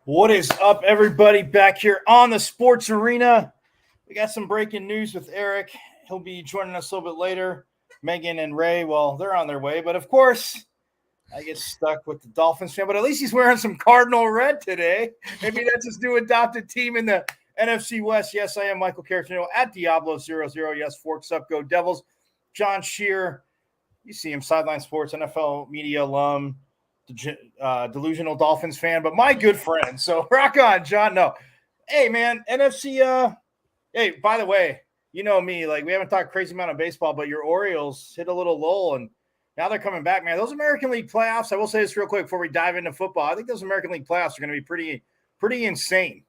What is up, everybody? Back here on the Sports Arena. We got some breaking news with Eric. He'll be joining us a little bit later. Megan and Ray, well, they're on their way. But of course, I get stuck with the Dolphins fan. But at least he's wearing some Cardinal red today. Maybe that's his new adopted team in the NFC West. Yes, I am Michael Carantino at Diablo00. Yes, Forks Up, Go Devils. John Shear, you see him, Sideline Sports, NFL media alum. Delusional Dolphins fan, but my good friend. So rock on, John. No, hey man, NFC. Hey, by the way, you know me. Like we haven't talked crazy amount of baseball, but your Orioles hit a little lull, and now they're coming back, man. Those American League playoffs. I will say this real quick before we dive into football. I think those American League playoffs are going to be pretty insane,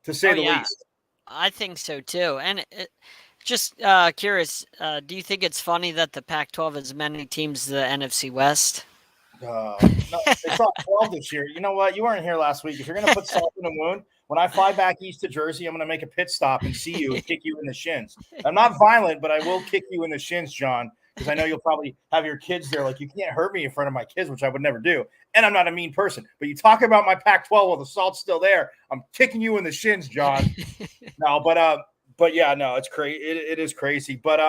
to say the least. I think so too. And just curious, do you think it's funny that the Pac-12 has many teams the NFC West? No, it's all 12 this year. You know what? You weren't here last week. If you're going to put salt in the wound, when I fly back east to Jersey, I'm going to make a pit stop and see you and kick you in the shins. I'm not violent, but I will kick you in the shins, John, because I know you'll probably have your kids there. Like, you can't hurt me in front of my kids, which I would never do. And I'm not a mean person. But you talk about my Pac-12 while the salt's still there, I'm kicking you in the shins, John. No, but yeah, no, it's crazy. It is crazy. But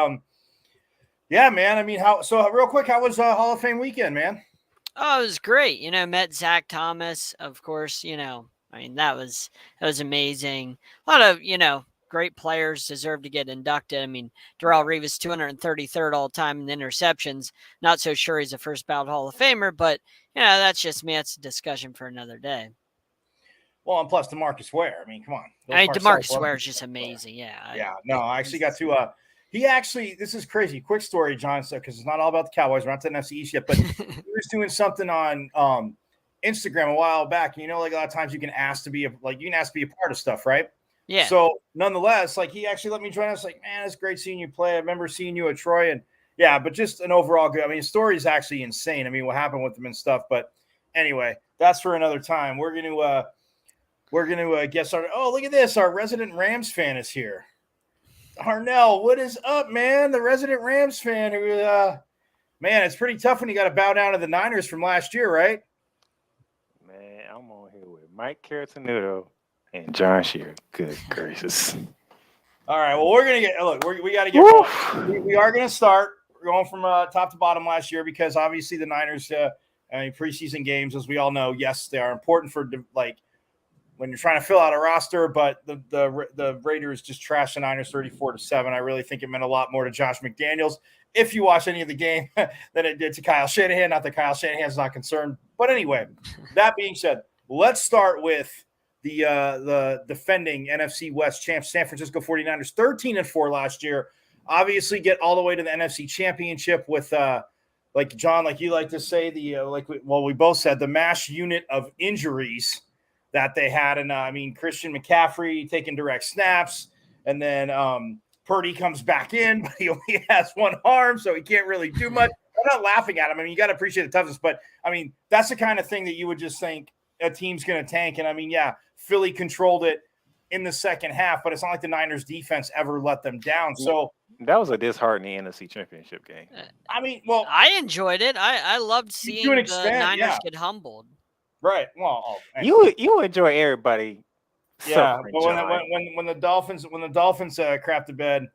yeah, man. I mean, real quick, how was Hall of Fame weekend, man? Oh, it was great. Met Zach Thomas, of course. I mean, that was amazing. A lot of, great players deserve to get inducted. I mean, Darrelle Revis, 233rd all time in interceptions. Not so sure he's a first ballot Hall of Famer, but, that's just me. That's a discussion for another day. Well, and plus DeMarcus Ware. I mean, come on. DeMarcus Ware is just amazing. Yeah. Yeah. No, I actually got to this is crazy. Quick story, John, because it's not all about the Cowboys. We're not to the NFC East yet, but he was doing something on Instagram a while back. And like a lot of times you can ask to be a part of stuff, right? Yeah. So nonetheless, like he actually let me join us. Like, man, it's great seeing you play. I remember seeing you at Troy, and yeah, but just an overall good. I mean, the story is actually insane. I mean, what happened with him and stuff. But anyway, that's for another time. We're gonna guess our. Oh, look at this! Our resident Rams fan is here. Arnell, what is up, man? The resident Rams fan who, man, it's pretty tough when you got to bow down to the Niners from last year, right? Man, I'm on here with Mike Carantino and John Shear. Good gracious. All right, well, we're going to we got to get we are going to start. We're going from top to bottom last year because obviously the Niners, preseason games, as we all know, yes, they are important for when you're trying to fill out a roster, but the Raiders just trashed the Niners 34-7. I really think it meant a lot more to Josh McDaniels if you watch any of the game than it did to Kyle Shanahan. Not that Kyle Shanahan's not concerned, but anyway. That being said, let's start with the defending NFC West champs, San Francisco 49ers, 13-4 last year. Obviously, get all the way to the NFC Championship with like John, like you like to say, we both said the mash unit of injuries that they had. And Christian McCaffrey taking direct snaps, and then Purdy comes back in, but he only has one arm, so he can't really do much. I'm not laughing at him. I mean, you got to appreciate the toughness, but I mean, that's the kind of thing that you would just think a team's going to tank. And I mean, yeah, Philly controlled it in the second half, but it's not like the Niners defense ever let them down. So that was a disheartening NFC Championship game. I mean, well, I enjoyed it. I loved seeing the Niners get humbled. Right. Well, you enjoy everybody. Yeah, but when the Dolphins crap the bed,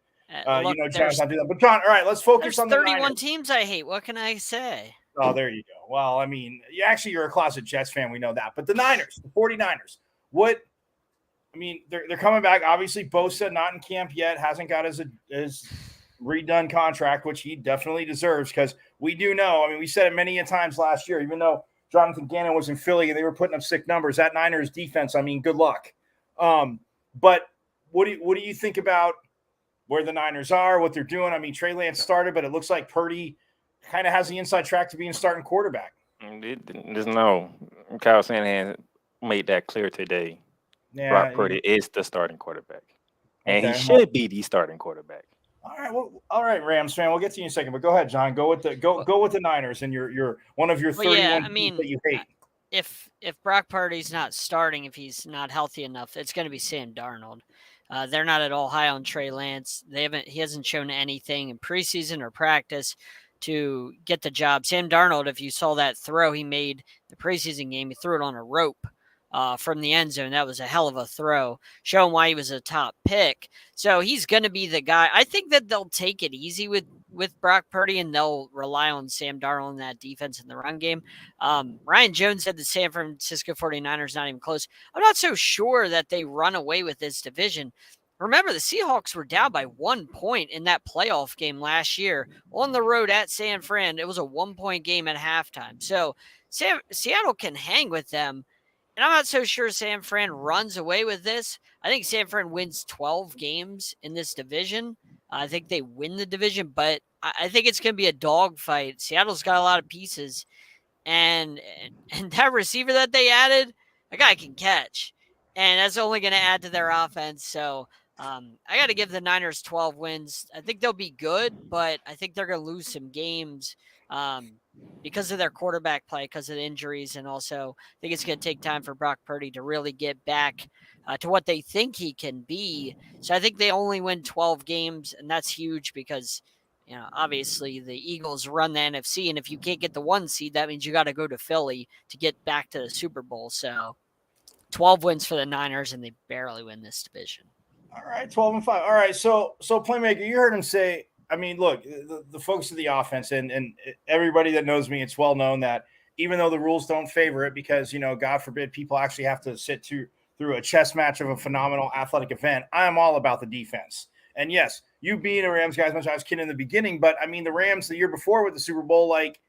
John's not doing that. But John, all right, let's focus on the 31 teams I hate. What can I say? Oh, there you go. Well, I mean, you're a closet Jets fan. We know that. But the Niners, the 49ers, they're coming back. Obviously, Bosa not in camp yet, hasn't got his redone contract, which he definitely deserves because we do know. I mean, we said it many a times last year, even though Jonathan Gannon was in Philly and they were putting up sick numbers. That Niners defense, I mean, good luck. But what do you think about where the Niners are, what they're doing? I mean, Trey Lance started, but it looks like Purdy kind of has the inside track to being starting quarterback. There's no Kyle Shanahan made that clear today. Yeah, Brock Purdy is the starting quarterback, and he should be the starting quarterback. All right, Rams fan. We'll get to you in a second, but go ahead, John. Go with the Niners and your one of your 31 teams that you hate. If Brock Purdy's not starting, if he's not healthy enough, it's going to be Sam Darnold. They're not at all high on Trey Lance. He hasn't shown anything in preseason or practice to get the job. Sam Darnold, if you saw that throw he made the preseason game, he threw it on a rope. from the end zone. That was a hell of a throw, showing why he was a top pick. So he's going to be the guy. I think that they'll take it easy with Brock Purdy, and they'll rely on Sam Darnold in that defense in the run game. Ryan Jones said the San Francisco 49ers not even close. I'm not so sure that they run away with this division. Remember, the Seahawks were down by 1 point in that playoff game last year on the road at San Fran. It was a 1-point game at halftime. So Seattle can hang with them. And I'm not so sure San Fran runs away with this. I think San Fran wins 12 games in this division. I think they win the division, but I think it's going to be a dogfight. Seattle's got a lot of pieces. And that receiver that they added, a guy can catch. And that's only going to add to their offense. So I got to give the Niners 12 wins. I think they'll be good, but I think they're going to lose some games because of their quarterback play, because of the injuries. And also, I think it's going to take time for Brock Purdy to really get back to what they think he can be. So I think they only win 12 games, and that's huge because, obviously the Eagles run the NFC, and if you can't get the 1 seed, that means you got to go to Philly to get back to the Super Bowl. So 12 wins for the Niners, and they barely win this division. All right, 12-5. All right, so Playmaker, you heard him say, I mean, look, the folks of the offense and everybody that knows me, it's well known that even though the rules don't favor it because, God forbid, people actually have to sit through a chess match of a phenomenal athletic event, I am all about the defense. And yes, you being a Rams guy, as much as I was kidding in the beginning, but I mean, the Rams the year before with the Super Bowl, like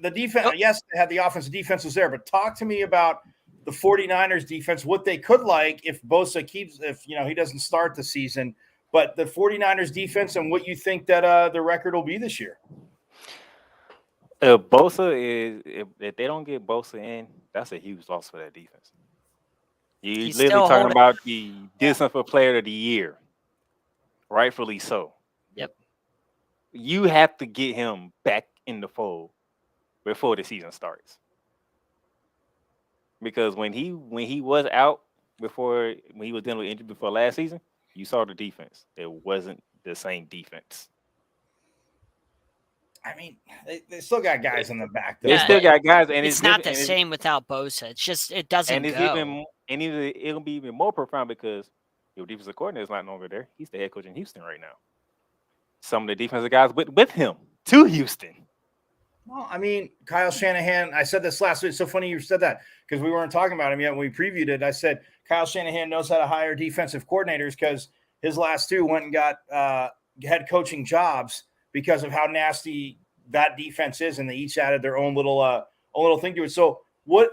the defense, yes, they had the offense, the defense was there, but talk to me about the 49ers defense, what they could like if Bosa keeps, if he doesn't start the season, but the 49ers defense and what you think that the record will be this year. Bosa is, if they don't get Bosa in, that's a huge loss for that defense. You're literally talking about the defensive player of the year, rightfully so. Yep. You have to get him back in the fold before the season starts. Because when he was out when he was dealing with injury before last season, you saw the defense. It wasn't the same defense. I mean, they still got guys in the back. Though. They still got guys, and it's not the same without Bosa. It's just it doesn't and it's go. It'll be even more profound because your defensive coordinator is not longer there. He's the head coach in Houston right now. Some of the defensive guys with him to Houston. Well, I mean, Kyle Shanahan, I said this last week. It's so funny you said that because we weren't talking about him yet when we previewed it. I said Kyle Shanahan knows how to hire defensive coordinators because his last two went and got head coaching jobs because of how nasty that defense is, and they each added their own little thing to it. So what?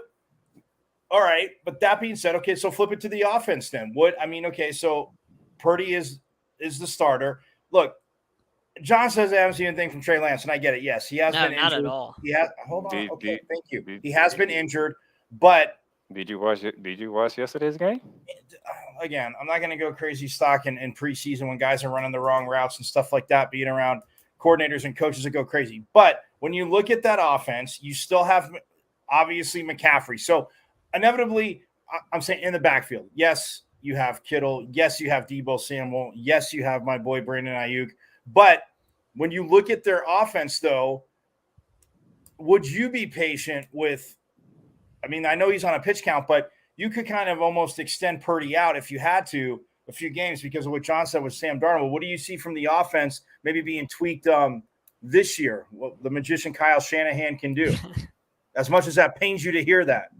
All right, but that being said, okay, so flip it to the offense then. So Purdy is the starter. Look. John says I haven't seen anything from Trey Lance, and I get it. Yes, he has been injured. Not at all. He has. Hold on. Okay, thank you. He has been injured, but did you watch yesterday's game? Again, I'm not going to go crazy stock in preseason when guys are running the wrong routes and stuff like that, being around coordinators and coaches that go crazy. But when you look at that offense, you still have obviously McCaffrey. So inevitably, I'm saying in the backfield, yes, you have Kittle. Yes, you have Deebo Samuel. Yes, you have my boy Brandon Ayuk. But when you look at their offense, though, would you be patient with – I mean, I know he's on a pitch count, but you could kind of almost extend Purdy out if you had to a few games because of what John said with Sam Darnold. What do you see from the offense maybe being tweaked this year, what the magician Kyle Shanahan can do, as much as that pains you to hear that?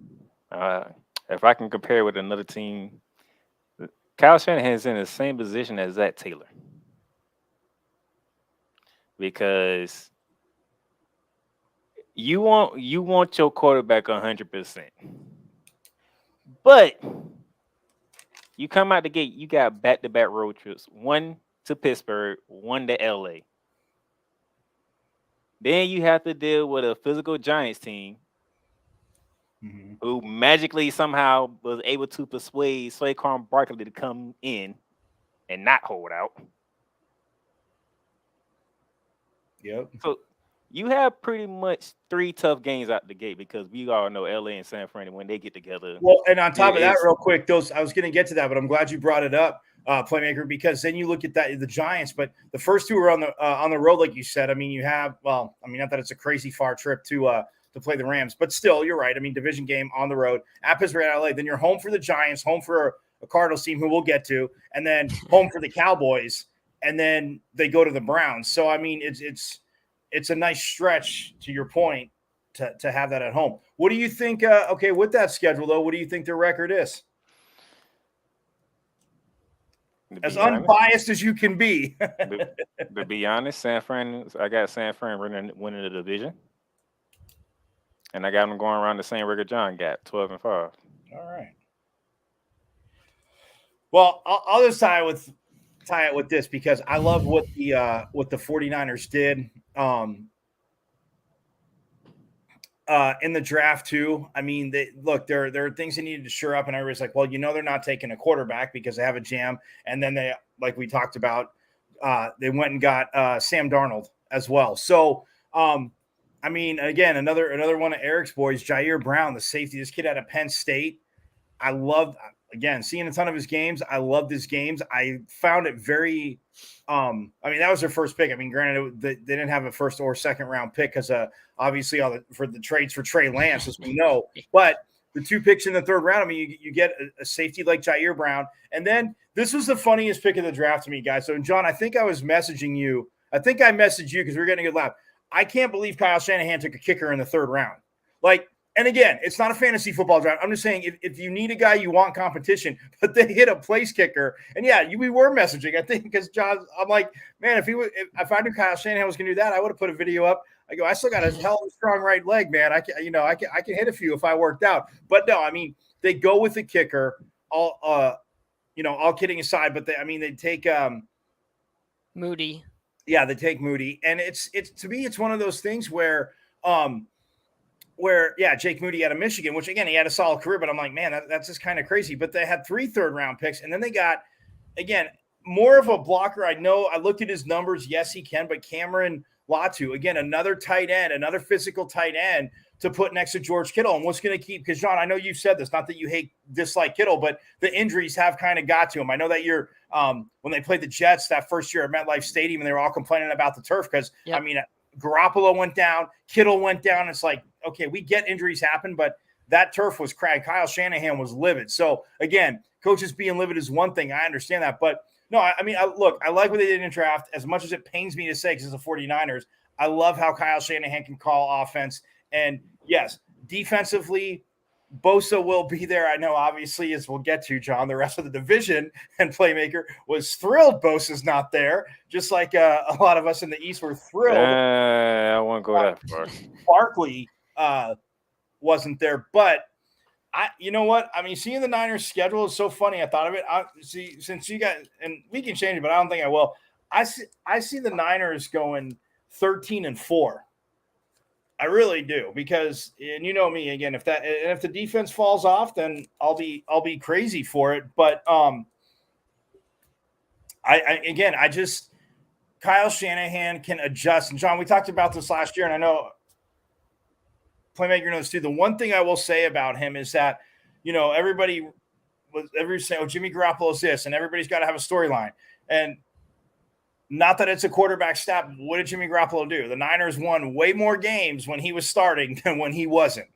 If I can compare with another team, Kyle Shanahan is in the same position as Zach Taylor. Because you want your quarterback 100%, but you come out the gate, you got back-to-back road trips, one to Pittsburgh, one to LA. Then you have to deal with a physical Giants team who magically somehow was able to persuade Saquon Barkley to come in and not hold out. Yep. So you have pretty much 3 tough games out the gate because we all know LA and San Fran when they get together. Well, and on top of that, real quick, I was going to get to that, but I'm glad you brought it up, Playmaker, because then you look at the Giants, but the first two are on the road, like you said. I mean, you have not that it's a crazy far trip to to play the Rams. But still, you're right. I mean, division game on the road at Pittsburgh, at LA. Then you're home for the Giants, home for a Cardinals team who we'll get to, and then home for the Cowboys, and then they go to the Browns. So I mean, it's a nice stretch, to your point, to have that at home. What do you think? Okay, with that schedule though, what do you think their record is? As unbiased as you can be. To be honest, San Fran, I got San Fran winning the division. And I got them going around the same record John got, 12-5. All right. Well, I'll just tie it with this, because I love what the 49ers did in the draft too. I mean, there are things they needed to shore up, and everybody's like, well, they're not taking a quarterback because they have a jam. And then they, like we talked about, they went and got Sam Darnold as well. So, I mean, again, another one of Eric's boys, Jair Brown, the safety. This kid out of Penn State. I loved, again, seeing a ton of his games. I loved his games. I found it very I mean, that was their first pick. I mean, granted, they didn't have a first or second round pick because obviously for the trades for Trey Lance, as we know. But the 2 picks in the 3rd round, I mean, you get a safety like Jair Brown. And then this was the funniest pick of the draft to me, guys. So, John, I think I was messaging you. I think I messaged you because we were getting a good laugh. I can't believe Kyle Shanahan took a kicker in the 3rd round. And again, it's not a fantasy football draft. I'm just saying, if you need a guy, you want competition, but they hit a place kicker. And yeah, we were messaging, I think, because John, I'm like, man, if I knew Kyle Shanahan was going to do that, I would have put a video up. I go, I still got a hell of a strong right leg, man. I can hit a few if I worked out. But no, I mean, they go with the kicker. All kidding aside, but they take Moody. Yeah, they take Moody, and it's to me, it's one of those things where Jake Moody out of Michigan, which again, he had a solid career, but I'm like, man, that's just kind of crazy. But they had 3 third-round picks, and then they got, again, more of a blocker. I know I looked at his numbers. Yes, he can, but Cameron Latu, again, another tight end, another physical tight end to put next to George Kittle. And what's going to keep, because John, I know you've said this, not that you dislike Kittle, but the injuries have kind of got to him. I know that you're when they played the Jets that first year at MetLife Stadium, and they were all complaining about the turf because, yep. I mean, Garoppolo went down, Kittle went down. It's like, okay, we get injuries happen, but that turf was cracked. Kyle Shanahan was livid. So again, coaches being livid is one thing. I understand that, but no, I mean, look, I like what they did in draft. As much as it pains me to say, because it's the 49ers, I love how Kyle Shanahan can call offense. And yes, defensively, Bosa will be there. I know, obviously, as we'll get to, John, the rest of the division and playmaker was thrilled Bosa's not there, just like a lot of us in the East were thrilled. I won't go that far. Barkley wasn't there, but you know what? I mean, seeing the Niners schedule is so funny. I thought of it. Since you got, and we can change it, but I don't think I will. I see the Niners going 13-4. I really do, because, and you know me, again, if the defense falls off, then I'll be crazy for it. But I just, Kyle Shanahan can adjust. And John, we talked about this last year, and I know Playmaker knows too. The one thing I will say about him is that, everybody's saying, oh, Jimmy Garoppolo's this, and everybody's got to have a storyline. And not that it's a quarterback stat. What did Jimmy Garoppolo do? The Niners won way more games when he was starting than when he wasn't.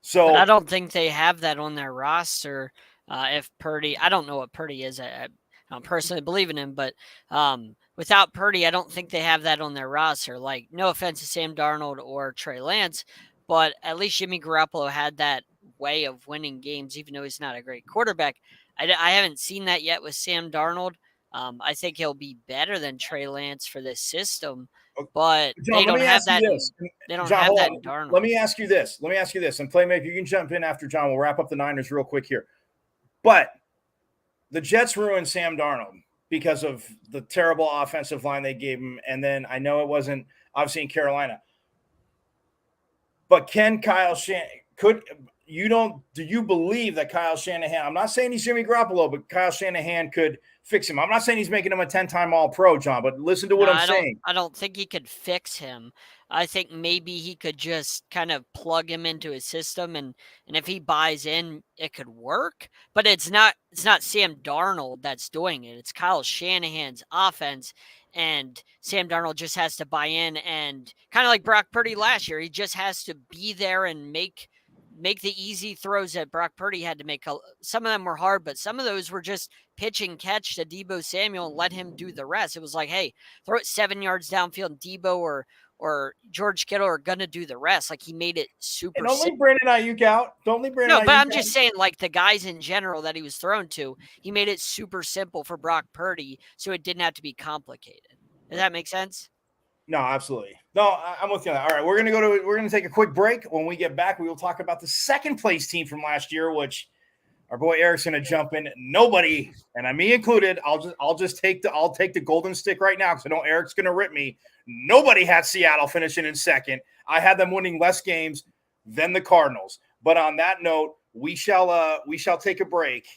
So but I don't think they have that on their roster. If Purdy, I don't know what Purdy is. I don't personally believe in him, but without Purdy, I don't think they have that on their roster. Like, no offense to Sam Darnold or Trey Lance, but at least Jimmy Garoppolo had that way of winning games, even though he's not a great quarterback. I haven't seen that yet with Sam Darnold. I think he'll be better than Trey Lance for this system, but John, they don't have that. They don't have that in Darnold. Darnold. Let me ask you this. And Playmaker, you can jump in after John. We'll wrap up the Niners real quick here. But the Jets ruined Sam Darnold because of the terrible offensive line they gave him. And then I know it wasn't obviously in Carolina. But can Kyle Shanahan do you believe that Kyle Shanahan, I'm not saying he's Jimmy Garoppolo, but Kyle Shanahan could fix him? I'm not saying he's making him a 10-time All-Pro, John, but listen to what I'm saying. I don't think he could fix him. I think maybe he could just kind of plug him into his system, and if he buys in, it could work. But it's not Sam Darnold that's doing it. It's Kyle Shanahan's offense, and Sam Darnold just has to buy in, and kind of like Brock Purdy last year, he just has to be there and make the easy throws that Brock Purdy had to make. Some of them were hard, but some of those were just pitch and catch to Deebo Samuel and let him do the rest. It was like, hey, throw it 7 yards downfield, and Deebo or George Kittle are going to do the rest. Like, he made it super And don't leave Brandon Ayuk out. Don't leave Brandon Ayuk out. No, but I'm just saying, like, the guys in general that he was thrown to, he made it super simple for Brock Purdy, so it didn't have to be complicated. Does that make sense? No, absolutely. No, I'm with you on that. All right, we're gonna take a quick break. When we get back, we will talk about the second place team from last year, which our boy Eric's gonna jump in. Nobody, and me included, I'll take the golden stick right now because I know Eric's gonna rip me. Nobody had Seattle finishing in second. I had them winning less games than the Cardinals. But on that note, we shall take a break.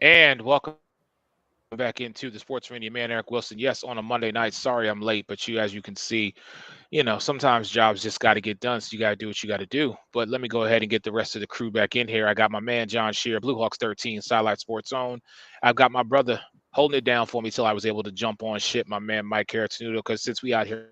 And welcome back into the Sports Radio. Man, Eric Wilson. Yes, on a Monday night. Sorry I'm late, but as you can see, sometimes jobs just got to get done, so you got to do what you got to do. But let me go ahead and get the rest of the crew back in here. I got my man, John Shear, Blue Hawks 13, Sidelight Sports Zone. I've got my brother holding it down for me till I was able to jump on ship, my man, Mike Carrottenuto, because since we out here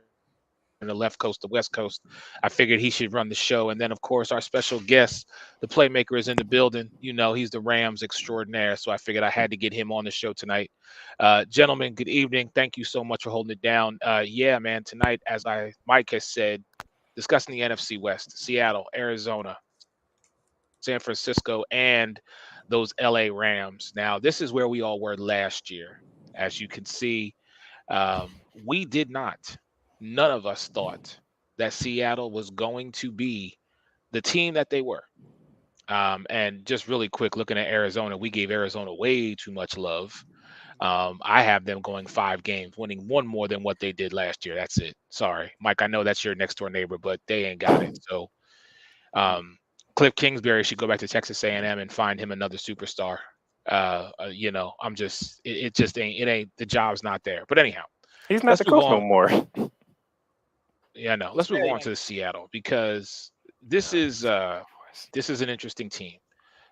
in the left coast, the west coast, I figured he should run the show. And then, of course, our special guest, the playmaker, is in the building. He's the Rams extraordinaire, so I figured I had to get him on the show tonight. Gentlemen, good evening. Thank you so much for holding it down. Yeah, man, tonight, as Mike has said, discussing the NFC West, Seattle, Arizona, San Francisco, and those LA Rams. Now, this is where we all were last year. As you can see, we did not. None of us thought that Seattle was going to be the team that they were. And just really quick, looking at Arizona, we gave Arizona way too much love. I have them going 5 games, winning one more than what they did last year. That's it. Sorry, Mike, I know that's your next door neighbor, but they ain't got it. So Cliff Kingsbury should go back to Texas A&M and find him another superstar. I'm just, it just ain't, the job's not there. But anyhow, he's not the coach no more. Yeah, no. Let's move on to Seattle, because this is an interesting team.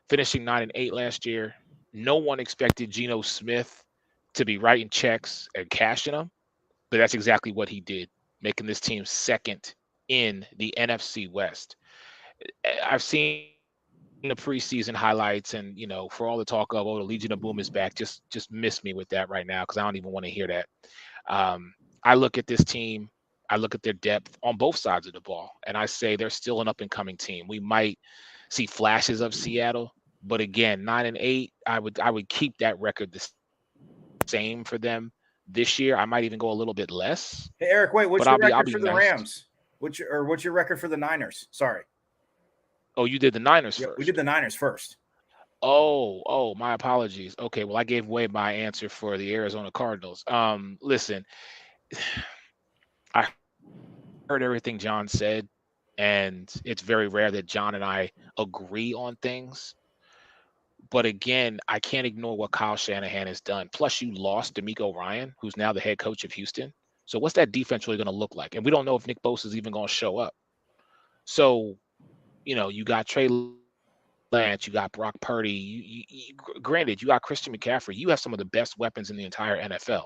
Finishing 9-8 last year. No one expected Geno Smith to be writing checks and cashing them, but that's exactly what he did, making this team second in the NFC West. I've seen the preseason highlights, and for all the talk of, the Legion of Boom is back, just miss me with that right now, because I don't even want to hear that. I look at this team. I look at their depth on both sides of the ball, and I say they're still an up-and-coming team. We might see flashes of Seattle, but again, 9-8, I would keep that record the same for them this year. I might even go a little bit less. Hey, Eric, wait, what's your record for the Rams? What's your record for the Niners? Sorry. Oh, you did the Niners first. We did the Niners first. Oh, my apologies. Okay, well, I gave away my answer for the Arizona Cardinals. Listen, I heard everything John said, and it's very rare that John and I agree on things. But again, I can't ignore what Kyle Shanahan has done. Plus, you lost DeMeco Ryan, who's now the head coach of Houston. So what's that defense really going to look like? And we don't know if Nick Bosa is even going to show up. So, you got Trey Lance, you got Brock Purdy. Granted, you got Christian McCaffrey. You have some of the best weapons in the entire NFL.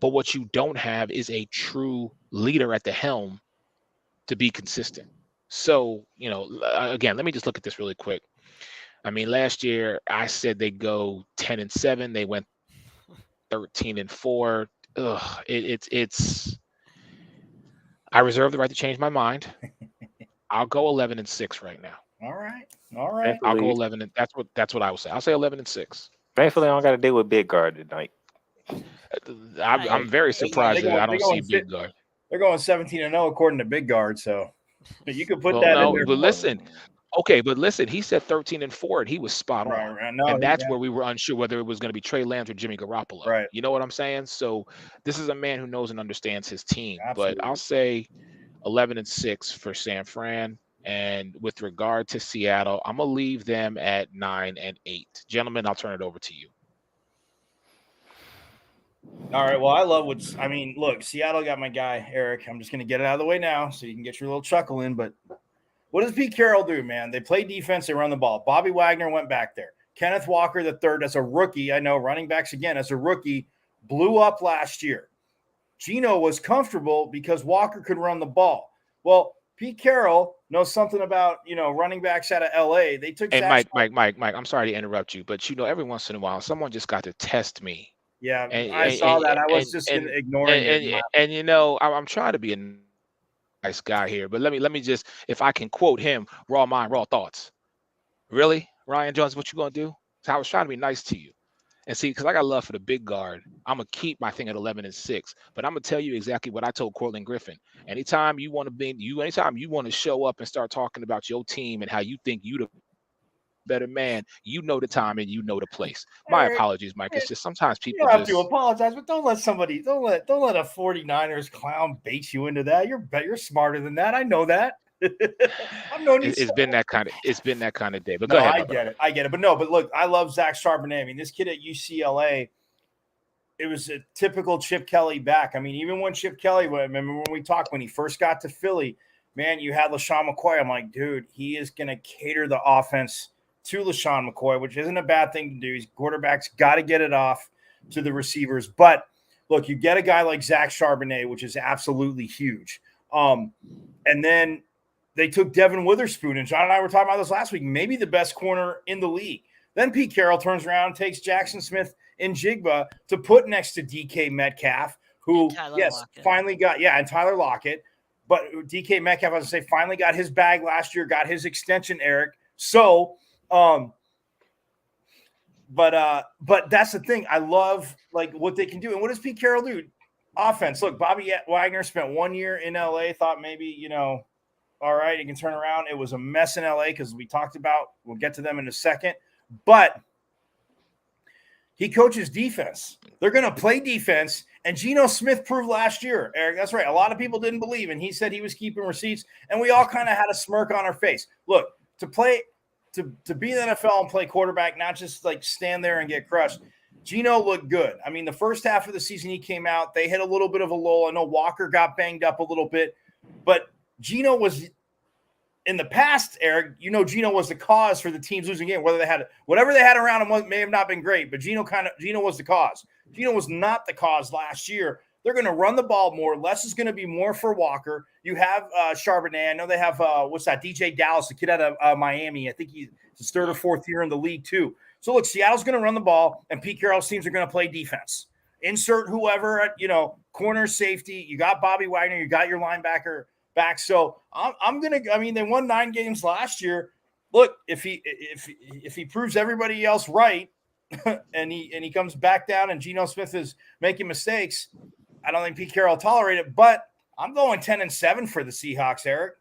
But what you don't have is a true leader at the helm to be consistent. So, again, let me just look at this really quick. I mean, last year I said they'd go 10-7. They went 13-4. It's. I reserve the right to change my mind. I'll go 11-6 right now. All right. I'll go 11, and that's what I will say. I'll say 11-6. Thankfully, I don't got to deal with Big Guard tonight. I'm very surprised that I don't see Big Guard. They're going 17-0 according to Big Guard, so you could put Well, that no, in there. but listen, he said 13-4, and he was spot on. Right. No, and that's where we were unsure whether it was going to be Trey Lance or Jimmy Garoppolo. Right. You know what I'm saying? So this is a man who knows and understands his team. Absolutely. But I'll say 11-6 for San Fran. And with regard to Seattle, I'm gonna leave them at 9-8. Gentlemen, I'll turn it over to you. All right. Well, I love look, Seattle got my guy, Eric. I'm just going to get it out of the way now so you can get your little chuckle in. But what does Pete Carroll do, man? They play defense. They run the ball. Bobby Wagner went back there. Kenneth Walker III, as a rookie, I know running backs again, as a rookie, blew up last year. Geno was comfortable because Walker could run the ball. Well, Pete Carroll knows something about, running backs out of L.A. They took Mike, I'm sorry to interrupt you, but, every once in a while, someone just got to test me. Yeah, I saw that. I was just ignoring it. And I'm trying to be a nice guy here, but let me just, if I can quote him, raw mind, raw thoughts. Really, Ryan Jones, what you gonna do? So I was trying to be nice to you, and see, because I got love for the Big Guard. I'm gonna keep my thing at 11-6, but I'm gonna tell you exactly what I told Cortland Griffin. Anytime you want to show up and start talking about your team and how you think you the better man, you know the time and you know the place. My apologies, Mike. It's just sometimes people have to apologize, but don't let a 49ers clown bait you into that. You're smarter than that. I know that. I've known you. It's been that kind of day. But no, go ahead. I get it. But no, but look, I love Zach Charbonnet. I mean, this kid at UCLA, it was a typical Chip Kelly back. I mean, even when Chip Kelly, remember when we talked when he first got to Philly, man, you had LaShawn McCoy. I'm like, dude, he is going to cater the offense to LaShawn McCoy, which isn't a bad thing to do. His quarterback's got to get it off to the receivers. But look, you get a guy like Zach Charbonnet, which is absolutely huge. And then they took Devin Witherspoon, and John and I were talking about this last week, maybe the best corner in the league. Then Pete Carroll turns around and takes Jackson Smith and Jigba to put next to DK Metcalf, who, finally got, and Tyler Lockett. But DK Metcalf, as I say, finally got his bag last year, got his extension, Eric. So, but that's the thing. I love what they can do. And what does Pete Carroll do? Offense. Look, Bobby Wagner spent 1 year in LA, thought maybe, all right, he can turn around. It was a mess in LA because we talked about, we'll get to them in a second, but he coaches defense. They're going to play defense. And Geno Smith proved last year, Eric, that's right. A lot of people didn't believe, and he said he was keeping receipts, and we all kind of had a smirk on our face. Look, to be in the NFL and play quarterback, not just stand there and get crushed. Geno looked good. I mean, the first half of the season he came out, they hit a little bit of a lull. I know Walker got banged up a little bit, but Geno was in the past, Eric, Geno was the cause for the teams losing game. Whatever they had around him may have not been great, but Geno was the cause. Geno was not the cause last year. They're going to run the ball more. Less is going to be more for Walker. You have Charbonnet. I know they have DJ Dallas, the kid out of Miami. I think he's his third or fourth year in the league too. So look, Seattle's going to run the ball, and Pete Carroll's teams are going to play defense. Insert whoever at corner, safety. You got Bobby Wagner. You got your linebacker back. So they won 9 games last year. Look, if he proves everybody else right, and he comes back down, and Geno Smith is making mistakes, I don't think Pete Carroll will tolerate it. But I'm going 10-7 for the Seahawks, Eric.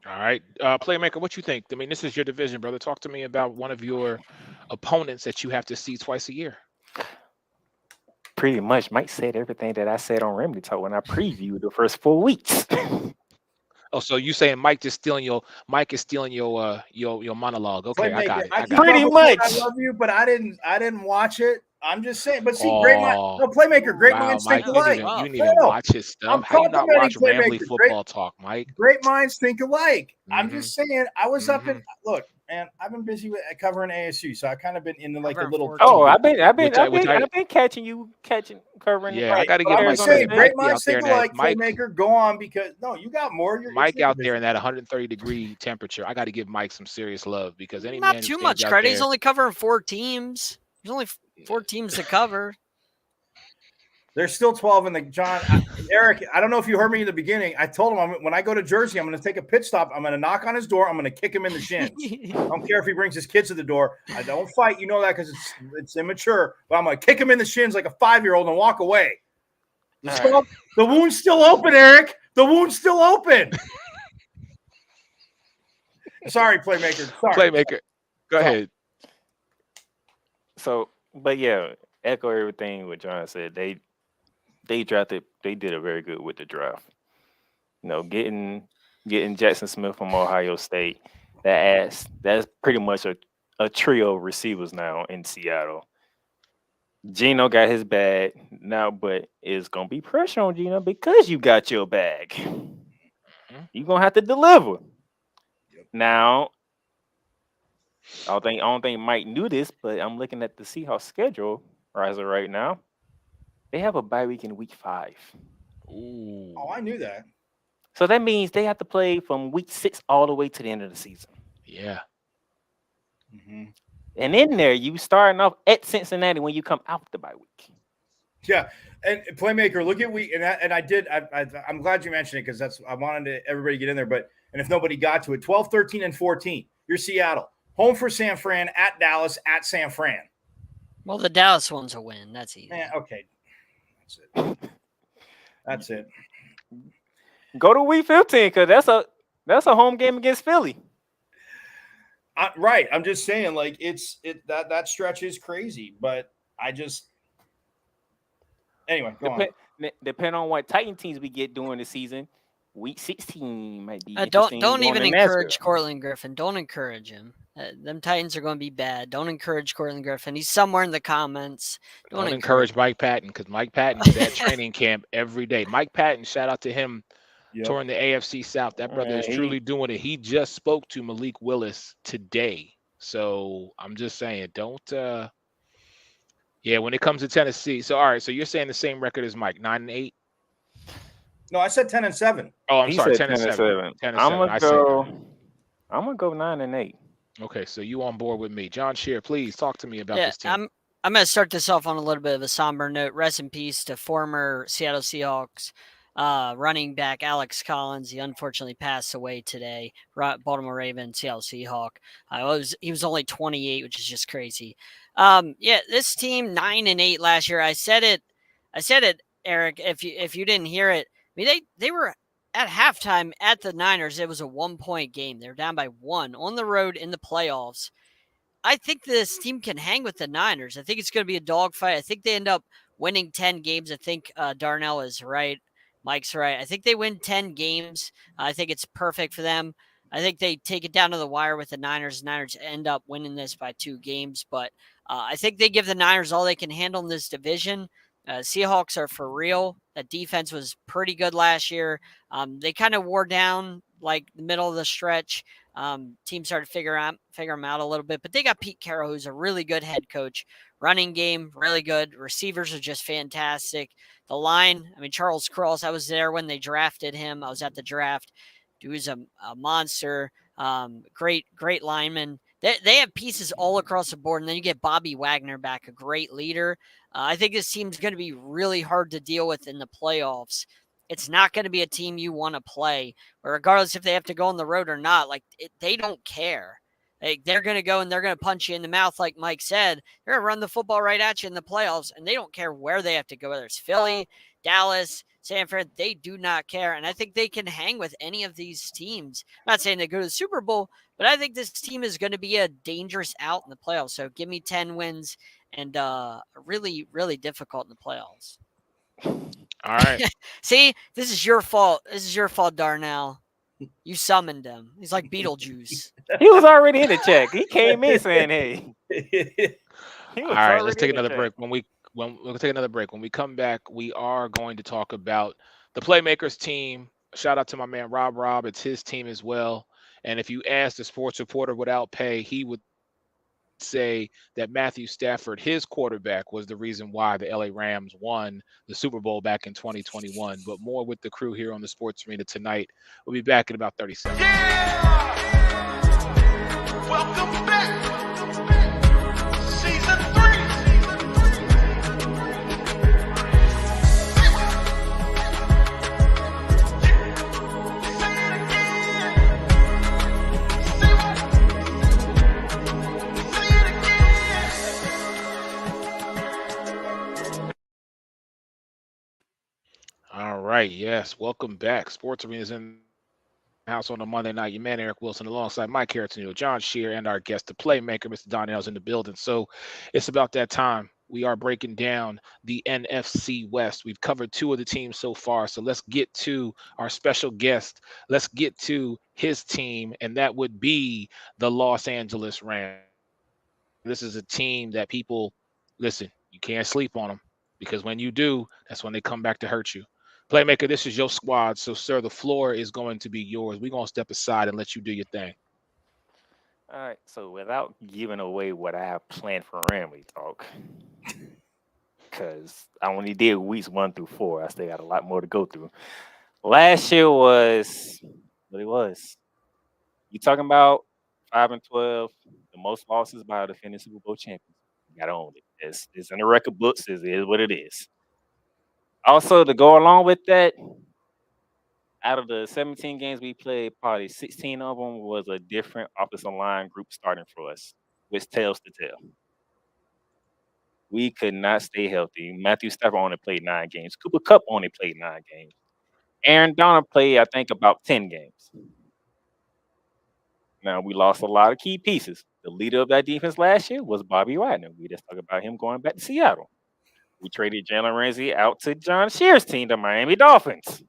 All right, Playmaker, what you think? I mean, this is your division, brother. Talk to me about one of your opponents that you have to see twice a year. Pretty much, Mike said everything that I said on Remedy Talk when I previewed the first 4 weeks. Oh, so you saying Mike is stealing your monologue? Okay, I got it. Pretty much. I love you, but I didn't watch it. I'm just saying. But see, great mind, Playmaker, great minds think alike. You didn't even watch his stuff. How you not watch Rambly Football Talk, Mike? Great minds think alike. I'm just saying. I was up in look. Man, I've been busy with covering ASU, so I've kind of been in the a little. Oh, I've been covering. Yeah, I got to get I'm Mike saying, great minds think alike. Playmaker, go on because you got more. Mike out there in that 130-degree temperature. I got to give Mike some serious love because not too much credit. He's only covering 4 teams. There's only 4 teams to cover. There's still 12 in the John. Eric, I don't know if you heard me in the beginning. I told him when I go to Jersey, I'm going to take a pit stop. I'm going to knock on his door. I'm going to kick him in the shins. I don't care if he brings his kids to the door. I don't fight. You know that because it's immature. But I'm going to kick him in the shins like a 5-year-old and walk away. The wound's still open, Eric. The wound's still open. Sorry, Playmaker. Sorry. Playmaker. Go ahead. So, but yeah, echo everything what John said. They drafted. They did a very good with the draft. You know, getting Jackson Smith from Ohio State. That's pretty much a trio of receivers now in Seattle. Geno got his bag now, but it's gonna be pressure on Geno because you got your bag. You're gonna have to deliver. Now, I don't think Mike knew this, but I'm looking at the Seahawks schedule as of right now. They have a bye week in week 5. Ooh. Oh, I knew that. So that means they have to play from week 6 all the way to the end of the season. Yeah. Mm-hmm. And in there, you starting off at Cincinnati when you come out the bye week. Yeah, and Playmaker, look at I'm glad you mentioned it because I wanted everybody to get in there. But if nobody got to it, 12, 13, and 14, you're Seattle. Home for San Fran, at Dallas, at San Fran. Well, the Dallas one's a win. That's easy. Okay. That's it. Go to week 15 because that's a home game against Philly. Right. I'm just saying, like, that stretch is crazy, but anyway, go on. Depending on what Titan teams we get during the season, week 16 might be. Don't even encourage Cortland Griffin. Don't encourage him. Them Titans are going to be bad. Don't encourage Cortland Griffin. He's somewhere in the comments. Don't encourage Mike Patton because Mike Patton is at training camp every day. Mike Patton, shout out to him, touring the AFC South. That brother is truly doing it. He just spoke to Malik Willis today. So I'm just saying, don't. When it comes to Tennessee. So, all right. So you're saying the same record as Mike, 9-8? No, I said 10-7. Oh, I'm sorry, 10-7. I'm gonna go 9-8. Okay, so you on board with me. John Scheer, please talk to me about this team. I'm going to start this off on a little bit of a somber note. Rest in peace to former Seattle Seahawks running back Alex Collins. He unfortunately passed away today. Baltimore Raven, Seattle Seahawk. He was only 28, which is just crazy. This team 9-8 last year. I said it, Eric. If you didn't hear it, I mean they were at halftime at the Niners. It was a 1-point game. They're down by 1 on the road in the playoffs. I think this team can hang with the Niners. I think it's going to be a dogfight. I think they end up winning 10 games. I think Darnell is right. Mike's right. I think they win 10 games. I think it's perfect for them. I think they take it down to the wire with the Niners. Niners end up winning this by 2 games, but I think they give the Niners all they can handle in this division. Seahawks are for real. That defense was pretty good last year. They kind of wore down like the middle of the stretch. Team started to figure them out a little bit, but they got Pete Carroll, who's a really good head coach. Running game, really good. Receivers are just fantastic. The line, I mean, Charles Cross, I was there when they drafted him. I was at the draft. Dude's a monster. Great lineman. They have pieces all across the board, and then you get Bobby Wagner back, a great leader. I think this team's going to be really hard to deal with in the playoffs. It's not going to be a team you want to play, but regardless if they have to go on the road or not, they don't care. They're going to go and they're going to punch you in the mouth, like Mike said. They're going to run the football right at you in the playoffs, and they don't care where they have to go, whether it's Philly, Dallas, San Fran. They do not care, and I think they can hang with any of these teams. I'm not saying they go to the Super Bowl, but I think this team is going to be a dangerous out in the playoffs. So give me 10 wins and really, really difficult in the playoffs. All right. See, this is your fault. This is your fault, Darnell. You summoned him. He's like Beetlejuice. He was already in the check. He came in saying, "Hey." All right, let's take another break. We'll take another break. When we come back, we are going to talk about the Playmakers team. Shout out to my man Rob. It's his team as well. And if you ask the sports reporter without pay, he would say that Matthew Stafford, his quarterback, was the reason why the LA Rams won the Super Bowl back in 2021. But more with the crew here on the Sports Arena tonight. We'll be back in about 30 seconds. Yeah! Welcome back. Season 3. right. Yes. Welcome back. Sports Arena's in the house on a Monday night. Your man Eric Wilson alongside Mike Harrington, John Shear, and our guest, the playmaker, Mr. Donnell's in the building. So it's about that time. We are breaking down the NFC West. We've covered two of the teams so far. So let's get to our special guest. Let's get to his team, and that would be the Los Angeles Rams. This is a team that people listen, you can't sleep on them because when you do, that's when they come back to hurt you. Playmaker, this is your squad. So, sir, the floor is going to be yours. We're going to step aside and let you do your thing. All right. So without giving away what I have planned for Ramley talk, because I only did weeks 1 through 4, I still got a lot more to go through. Last year was what it was. You talking about 5-12, the most losses by the defending Super Bowl champions. You gotta own it. It's in the record books. It is what it is. Also, to go along with that, out of the 17 games we played, probably 16 of them was a different offensive line group starting for us, which tells the tale. We could not stay healthy. Matthew Stafford only played 9 games. Cooper Kupp only played 9 games. Aaron Donald played, I think, about 10 games. Now, we lost a lot of key pieces. The leader of that defense last year was Bobby Wagner. We just talked about him going back to Seattle. We traded Jalen Ramsey out to John Shear's team, the Miami Dolphins.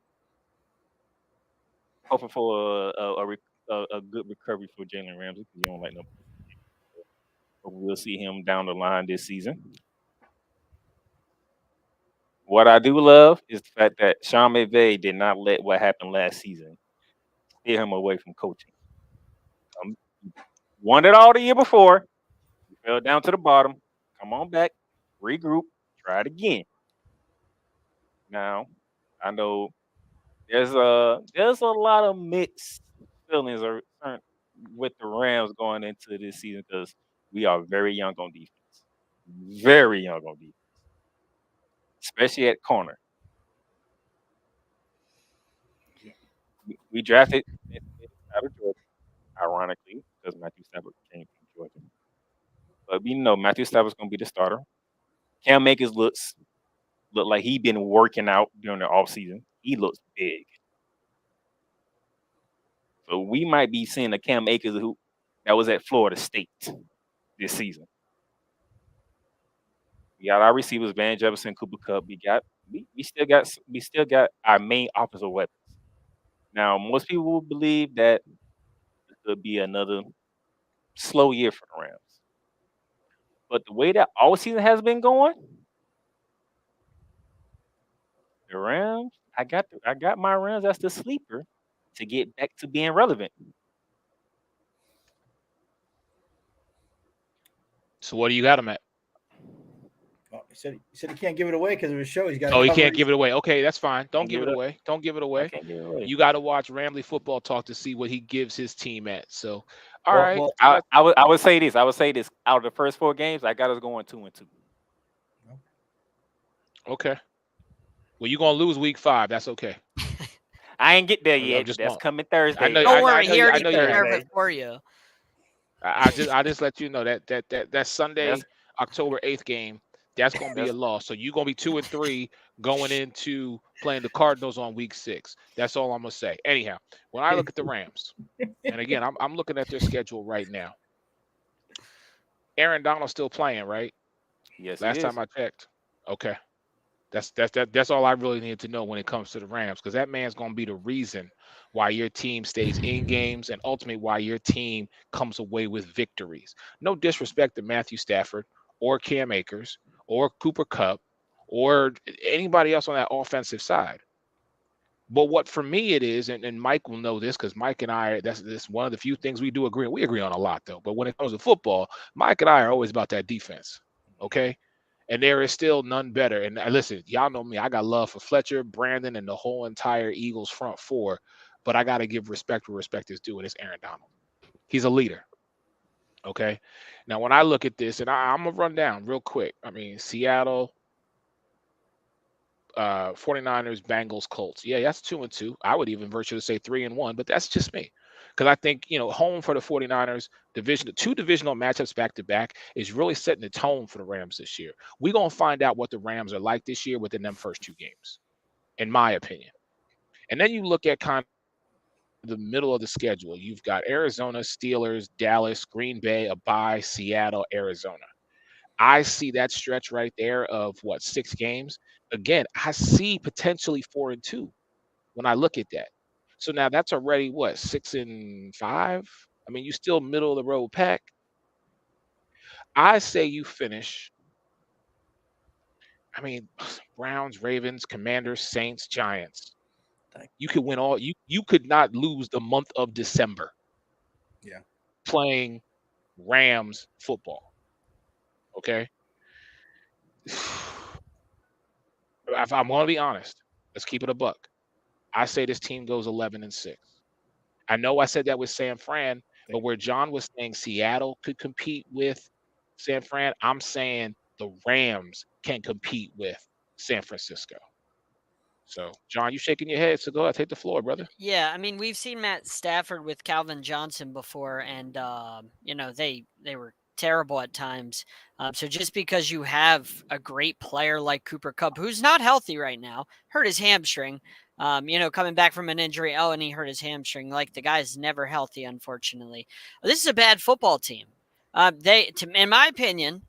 Hoping for a good recovery for Jalen Ramsey because you don't like no. But we'll see him down the line this season. What I do love is the fact that Sean McVay did not let what happened last season steer him away from coaching. Won it all the year before. We fell down to the bottom. Come on back, regroup, try it again. Now, I know there's a lot of mixed feelings with the Rams going into this season because we are very young on defense. Very young on defense. Especially at corner. We drafted out of Georgia, ironically, because Matthew Stafford came from Georgia. But we know Matthew Stafford's going to be the starter. Cam Akers look like he's been working out during the offseason. He looks big. So we might be seeing a Cam Akers that was at Florida State this season. We got our receivers, Van Jefferson, Cooper Kupp. We still got our main offensive weapons. Now, most people will believe that it could be another slow year for the Rams. But the way that all season has been going, the Rams, I got my Rams as the sleeper to get back to being relevant. So what do you got him at? Oh, he said he can't give it away because of his show. He's got. Oh, he can't give it away. Okay, that's fine. Don't give it away. Don't give it I away. can't give it away. You got to watch Ramley Football Talk to see what he gives his team at. So, all right. Well, I would say this. Out of the first 4 games, I got us going 2-2. Okay. Well, you're gonna lose week 5. That's okay. I ain't get there I'm yet. just That's going- coming Thursday. I know- Don't worry, know he you- I already know took you're care of right. it for you. I just let you know that Sunday, That's- October 8th game, that's gonna be a loss. So you're gonna be 2-3 going into playing the Cardinals on week 6. That's all I'm gonna say. Anyhow, when I look at the Rams, and again, I'm looking at their schedule right now. Aaron Donald's still playing, right? Yes, Last time I checked. Okay. That's all I really need to know when it comes to the Rams, because that man's going to be the reason why your team stays in games and ultimately why your team comes away with victories. No disrespect to Matthew Stafford or Cam Akers or Cooper Kupp or anybody else on that offensive side. But what for me it is, and Mike will know this because Mike and I, that's one of the few things we do agree on. We agree on a lot though. But when it comes to football, Mike and I are always about that defense. Okay. And there is still none better. And listen, y'all know me. I got love for Fletcher, Brandon, and the whole entire Eagles front 4. But I got to give respect where respect is due, and it's Aaron Donald. He's a leader. Okay. Now, when I look at this, and I'm going to run down real quick. I mean, Seattle, 49ers, Bengals, Colts. Yeah, that's 2-2. I would even virtually say 3-1, but that's just me. Because I think, home for the 49ers, two divisional matchups back-to-back is really setting the tone for the Rams this year. We're going to find out what the Rams are like this year within them first 2 games, in my opinion. And then you look at kind of the middle of the schedule. You've got Arizona, Steelers, Dallas, Green Bay, a bye, Seattle, Arizona. I see that stretch right there of 6 games. Again, I see potentially 4-2 when I look at that. So now that's already 6-5. I mean, you still middle of the road pack. I say you finish. I mean, Browns, Ravens, Commanders, Saints, Giants. You could win all. You could not lose the month of December. Yeah. Playing Rams football. Okay. If I'm going to be honest, let's keep it a buck. I say this team goes 11-6. I know I said that with San Fran, but where John was saying Seattle could compete with San Fran, I'm saying the Rams can compete with San Francisco. So, John, you shaking your head, so go ahead, take the floor, brother. Yeah, I mean, we've seen Matt Stafford with Calvin Johnson before, and they were terrible at times. So just because you have a great player like Cooper Kupp, who's not healthy right now, hurt his hamstring, coming back from an injury, and he hurt his hamstring. Like, the guy's never healthy, unfortunately. This is a bad football team. In my opinion,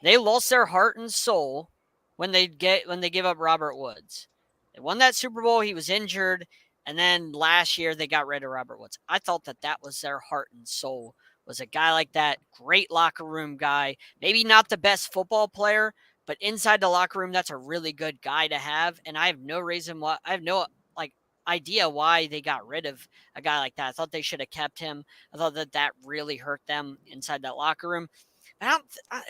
they lost their heart and soul when they give up Robert Woods. They won that Super Bowl. He was injured. And then last year, they got rid of Robert Woods. I thought that was their heart and soul, was a guy like that, great locker room guy. Maybe not the best football player, but inside the locker room, that's a really good guy to have. And I have no idea why they got rid of a guy like that. I thought they should have kept him. I thought that really hurt them inside that locker room.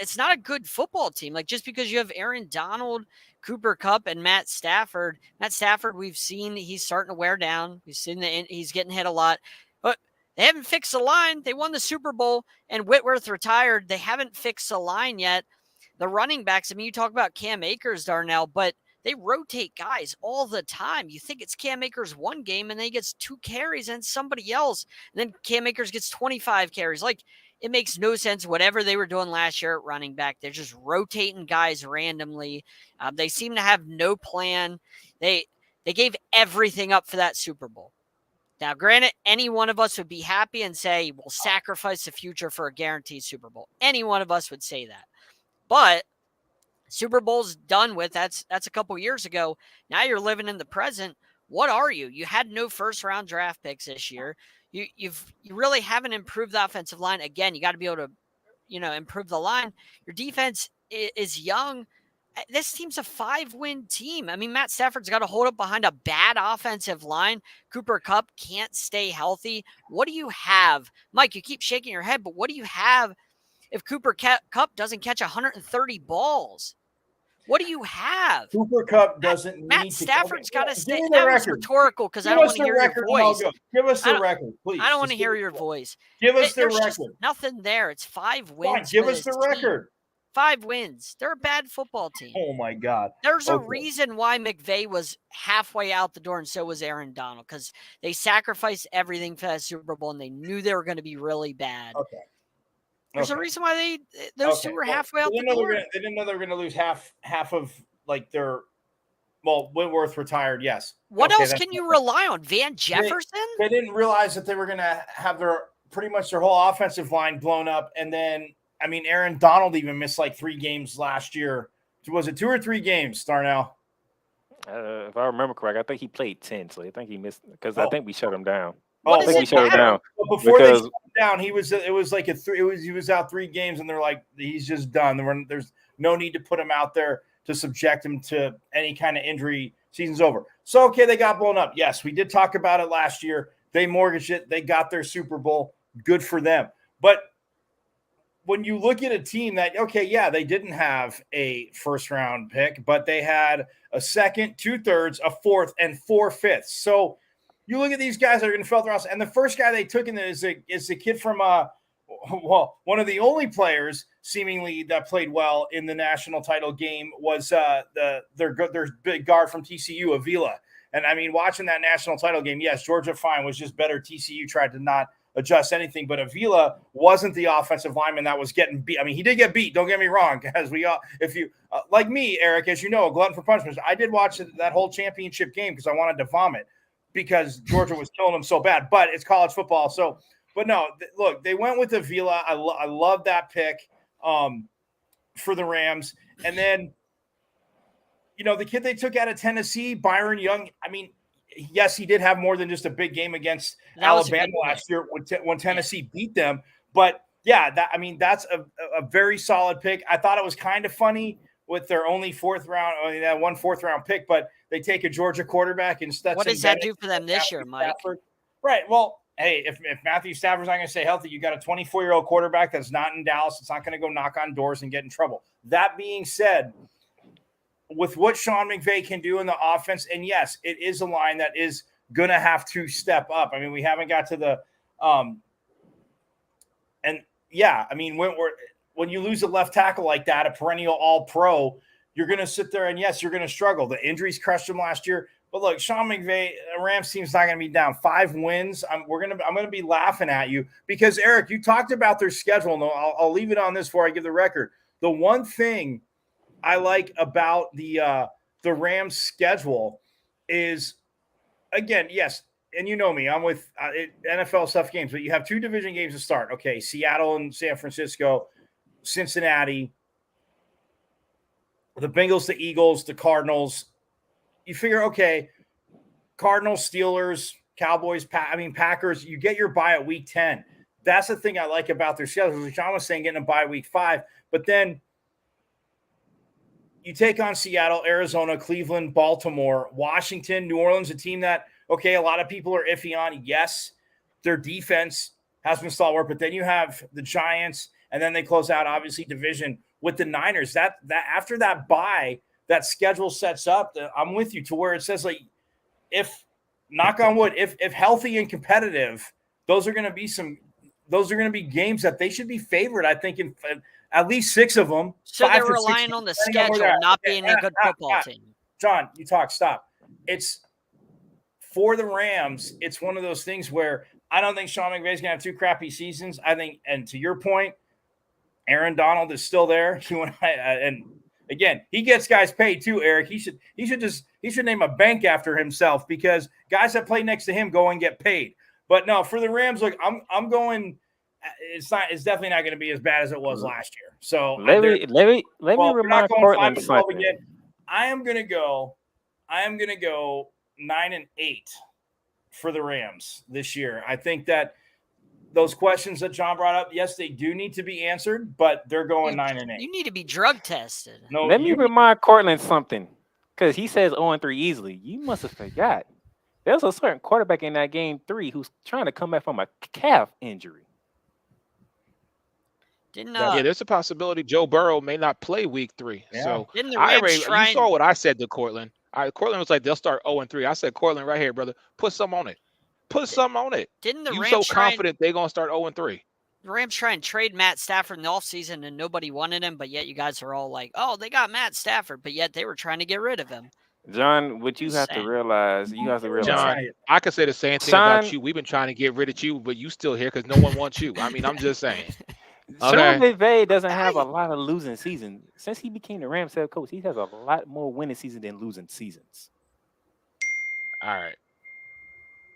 It's not a good football team. Like, just because you have Aaron Donald, Cooper Kupp, and Matt Stafford. Matt Stafford, we've seen he's starting to wear down. We've seen he's getting hit a lot. But they haven't fixed the line. They won the Super Bowl, and Whitworth retired. They haven't fixed the line yet. The running backs, I mean, you talk about Cam Akers, Darnell, but they rotate guys all the time. You think it's Cam Akers one game, and then he gets 2 carries, and somebody else. And then Cam Akers gets 25 carries. Like, it makes no sense. Whatever they were doing last year at running back, they're just rotating guys randomly. They seem to have no plan. They gave everything up for that Super Bowl. Now, granted, any one of us would be happy and say, we'll sacrifice the future for a guaranteed Super Bowl. Any one of us would say that. But Super Bowl's done with. That's a couple years ago. Now you're living in the present. What are you? You had no first-round draft picks this year. You really haven't improved the offensive line. Again, you got to be able to, improve the line. Your defense is young. This team's a 5-win team. I mean, Matt Stafford's got to hold up behind a bad offensive line. Cooper Kupp can't stay healthy. What do you have? Mike, you keep shaking your head, but what do you have if Cooper Kupp doesn't catch 130 balls? What do you have? Cooper Kupp doesn't need Matt Stafford's got to stay. Give me That the was record. rhetorical because I don't want to hear your voice. Give us the record, please. I don't want to hear your voice. Give us the There's record. just nothing there. It's 5 wins. Fine, give us the record. 5 wins. They're a bad football team. Oh, my God. There's a reason why McVay was halfway out the door, and so was Aaron Donald, because they sacrificed everything for that Super Bowl, and they knew they were going to be really bad. Okay. There's a reason why those two were halfway out the door. They didn't know they were going to lose half of their. Well, Whitworth retired. Yes. What else can you rely on? Van Jefferson? They didn't realize that they were going to have pretty much their whole offensive line blown up, and then Aaron Donald even missed 3 games last year. Was it 2 or 3 games, Darnell? If I remember correct, I think he played 10, so I think he missed because I think we shut him down. I think we shut him down. But before they shut him down, he was out 3 games, and they're like, he's just done. There's no need to put him out there to subject him to any kind of injury. Season's over. So, okay, they got blown up. Yes, we did talk about it last year. They mortgaged it. They got their Super Bowl. Good for them. But when you look at a team that, they didn't have a first-round pick, but they had a second, 2/3, a fourth, and 4/5. So you look at these guys that are going to fill the roster, and the first guy they took in is the kid from one of the only players seemingly that played well in the national title game was their big guard from TCU, Avila. And watching that national title game, yes, Georgia fine was just better. TCU tried to not adjust anything, but Avila wasn't the offensive lineman that was getting beat. He did get beat. Don't get me wrong, because if you like me, Eric, as you know, a glutton for punishment. I did watch that whole championship game because I wanted to vomit because Georgia was killing them so bad. But it's college football. So, but no, look, they went with Avila. I love that pick for the Rams. And then, the kid they took out of Tennessee, Byron Young, I mean, yes, he did have more than just a big game against Alabama last year when Tennessee beat them. But yeah, that's a very solid pick. I thought it was kind of funny with their only fourth round, that 1 4th-round pick, but they take a Georgia quarterback instead. What does that do for them this year, Mike? Stafford. Right. Well, hey, if Matthew Stafford's not going to stay healthy, you got a 24-year-old quarterback that's not in Dallas. It's not going to go knock on doors and get in trouble. That being said, with what Sean McVay can do in the offense, and yes, it is a line that is going to have to step up. I mean, we haven't got to the and yeah, I mean, when you lose a left tackle like that, a perennial All-Pro, you're going to sit there and yes, you're going to struggle. The injuries crushed him last year. But look, Sean McVay, the Rams team's not going to be down 5 wins. I'm going to be laughing at you because Eric, you talked about their schedule. No, I'll leave it on this before I give the record. The one thing I like about the Rams schedule is, again, yes, and you know me, I'm with NFL stuff games, but you have 2 division games to start. Okay, Seattle and San Francisco, Cincinnati, the Bengals, the Eagles, the Cardinals. You figure, okay, Cardinals, Steelers, Cowboys, Packers, you get your bye at week 10. That's the thing I like about their schedule. As John was saying, getting a bye week 5, but then you take on Seattle, Arizona, Cleveland, Baltimore, Washington, New Orleans, a team that, okay, a lot of people are iffy on. Yes, their defense has been stalwart, but then you have the Giants, and then they close out, obviously, division with the Niners. That after that bye, that schedule sets up. I'm with you to where it says, like, if, knock on wood, if healthy and competitive, those are going to be games that they should be favored, I think, in at least 6 of them. So they're relying on the schedule not being a good football team. John, you talk. Stop. It's for the Rams. It's one of those things where I don't think Sean McVay's going to have 2 crappy seasons. I think, and to your point, Aaron Donald is still there. And again, he gets guys paid too, Eric. He should name a bank after himself because guys that play next to him go and get paid. But no, for the Rams, look, I'm going. It's definitely not going to be as bad as it was last year. So let me remind Portland something. I am going to go 9-8 for the Rams this year. I think that those questions that John brought up, yes, they do need to be answered, but they're going 9-8. You need to be drug tested. No, let me remind Cortland something because he says 0-3 easily. You must have forgot. There was a certain quarterback in that game 3 who's trying to come back from a calf injury. Yeah, there's a possibility Joe Burrow may not play week 3. Yeah. So you saw what I said to Cortland. Cortland was like, they'll start 0-3. I said, Cortland, right here, brother, put some on it. Put something on it. Didn't the Rams so confident they're gonna start 0-3? The Rams try and trade Matt Stafford in the offseason and nobody wanted him, but yet you guys are all like, oh, they got Matt Stafford, but yet they were trying to get rid of him. John, what you have to realize, John, I could say the same thing about you. We've been trying to get rid of you, but you still here because no one wants you. I mean, I'm just saying. Sean McVay doesn't have a lot of losing seasons. Since he became the Rams head coach, he has a lot more winning seasons than losing seasons. All right.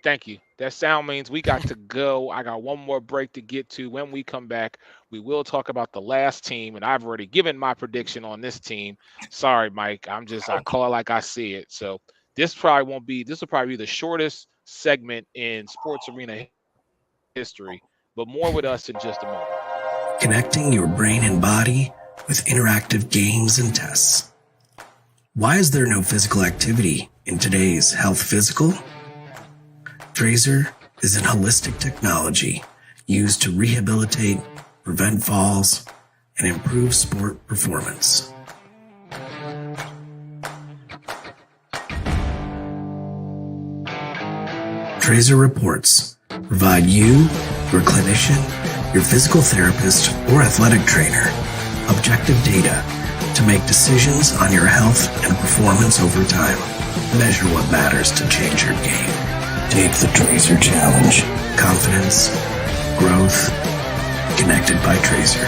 Thank you. That sound means we got to go. I got one more break to get to. When we come back, we will talk about the last team, and I've already given my prediction on this team. Sorry, Mike. I call it like I see it. So this will probably be the shortest segment in Sports Arena history, but more with us in just a moment. Connecting your brain and body with interactive games and tests. Why is there no physical activity in today's health physical? Trazer is an holistic technology used to rehabilitate, prevent falls, and improve sport performance. Trazer reports provide you, your clinician, your physical therapist, or athletic trainer objective data to make decisions on your health and performance over time. Measure what matters to change your game. Take the Trazer Challenge. Confidence, growth, connected by Trazer.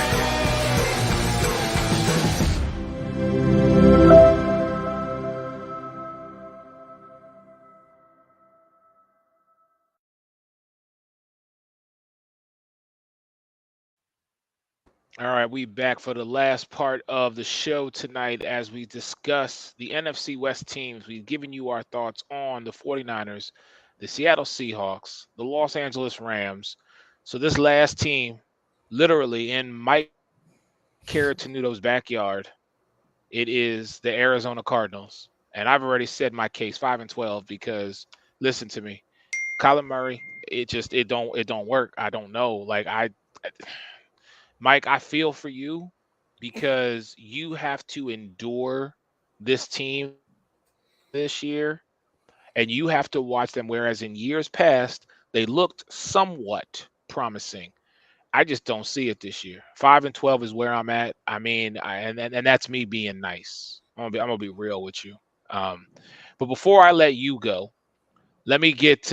All right, we back for the last part of the show tonight as we discuss the NFC West teams. We've given you our thoughts on the 49ers, the Seattle Seahawks, the Los Angeles Rams. So this last team, literally in Mike Caratenuto's backyard, it is the Arizona Cardinals. And I've already said my case, 5-12, because listen to me, Kyler Murray, it don't work. I don't know. Mike, I feel for you because you have to endure this team this year and you have to watch them. Whereas in years past, they looked somewhat promising. I just don't see it this year. 5-12 is where I'm at. I mean, and that's me being nice. I'm gonna be real with you. But before I let you go, let me get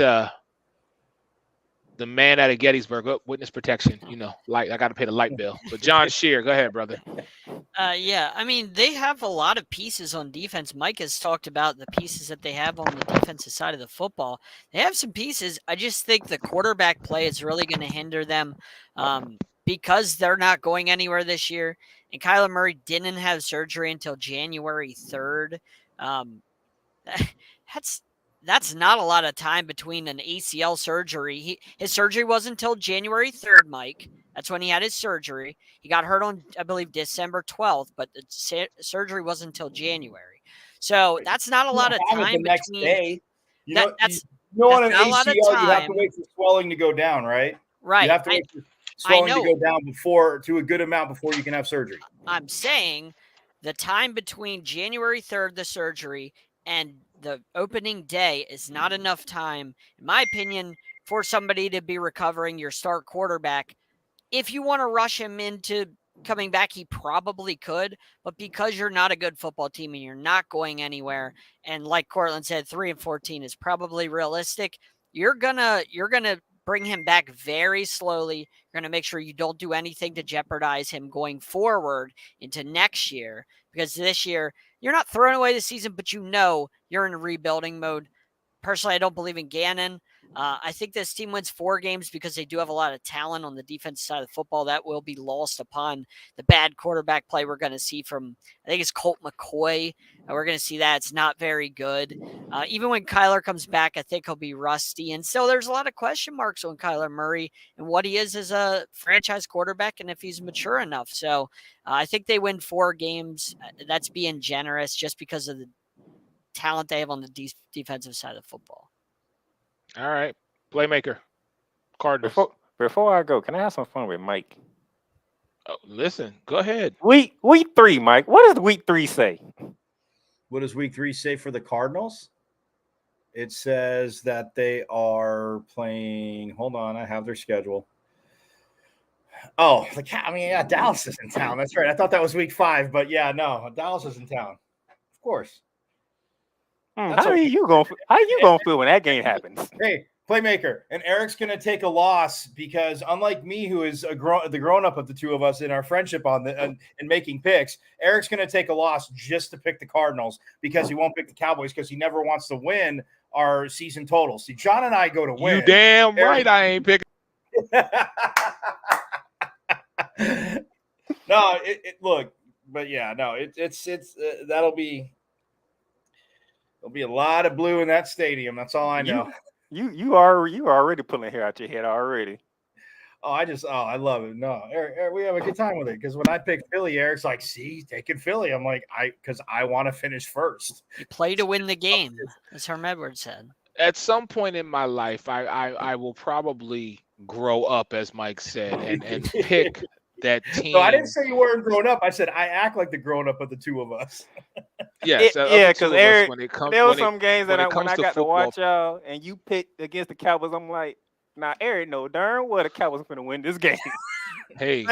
the man out of Gettysburg, witness protection. Like I got to pay the light bill. But John Shear, go ahead, brother. Yeah, I mean, they have a lot of pieces on defense. Mike has talked about the pieces that they have on the defensive side of the football. They have some pieces. I just think the quarterback play is really going to hinder them because they're not going anywhere this year. And Kyler Murray didn't have surgery until January 3rd. That's not a lot of time between an ACL surgery. His surgery wasn't until January 3rd, Mike. That's when he had his surgery. He got hurt on, I believe, December 12th, but the surgery wasn't until January. So that's not a lot of time the next between. day. That's on an not a lot of ACL, you have to time. wait for swelling to go down, right? Right. You have to wait for swelling to go down to a good amount before you can have surgery. I'm saying the time between January 3rd, the surgery, and the opening day is not enough time, in my opinion, for somebody to be recovering your star quarterback. If you want to rush him into coming back, he probably could, but because you're not a good football team and you're not going anywhere, and like Cortland said, 3-14 is probably realistic, you're gonna bring him back very slowly. You're gonna make sure you don't do anything to jeopardize him going forward into next year, because this year you're not throwing away the season, but you're in rebuilding mode. Personally, I don't believe in Gannon. I think this team wins 4 games because they do have a lot of talent on the defensive side of the football. That will be lost upon the bad quarterback play we're going to see from, I think it's Colt McCoy. We're going to see that. It's not very good. Even when Kyler comes back, I think he'll be rusty. And so there's a lot of question marks on Kyler Murray and what he is as a franchise quarterback and if he's mature enough. So I think they win 4 games. That's being generous just because of the talent they have on the defensive side of football. All right, playmaker, Cardinals. Before I go, can I have some fun with Mike? Oh, listen, go ahead. Week 3, Mike. What does week 3 say? What does week 3 say for the Cardinals? It says that they are playing. Hold on, I have their schedule. Oh, Dallas is in town. That's right. I thought that was week 5, but yeah, no, Dallas is in town. Of course. How are you gonna feel when that game happens? Hey, playmaker, and Eric's gonna take a loss because unlike me, who is the grown up of the two of us in our friendship and making picks, Eric's gonna take a loss just to pick the Cardinals because he won't pick the Cowboys because he never wants to win our season total. See, John and I go to win. You damn right, I ain't picking. No, look, but yeah, no, it's that'll be. There'll be a lot of blue in that stadium. That's all I know. You are already pulling hair out your head already. I love it. No, Eric, we have a good time with it because when I pick Philly, Eric's like, "See, taking Philly." I'm like, because I want to finish first. You play to win the game, as Herm Edwards said. At some point in my life, I will probably grow up, as Mike said, and pick that team. No, I didn't say you weren't grown up. I said I act like the grown up of the two of us. Yes, because Eric, there were some games when I got to watch football, y'all, and you picked against the Cowboys. I'm like, nah, Eric, no, darn well the Cowboys going to win this game. Hey,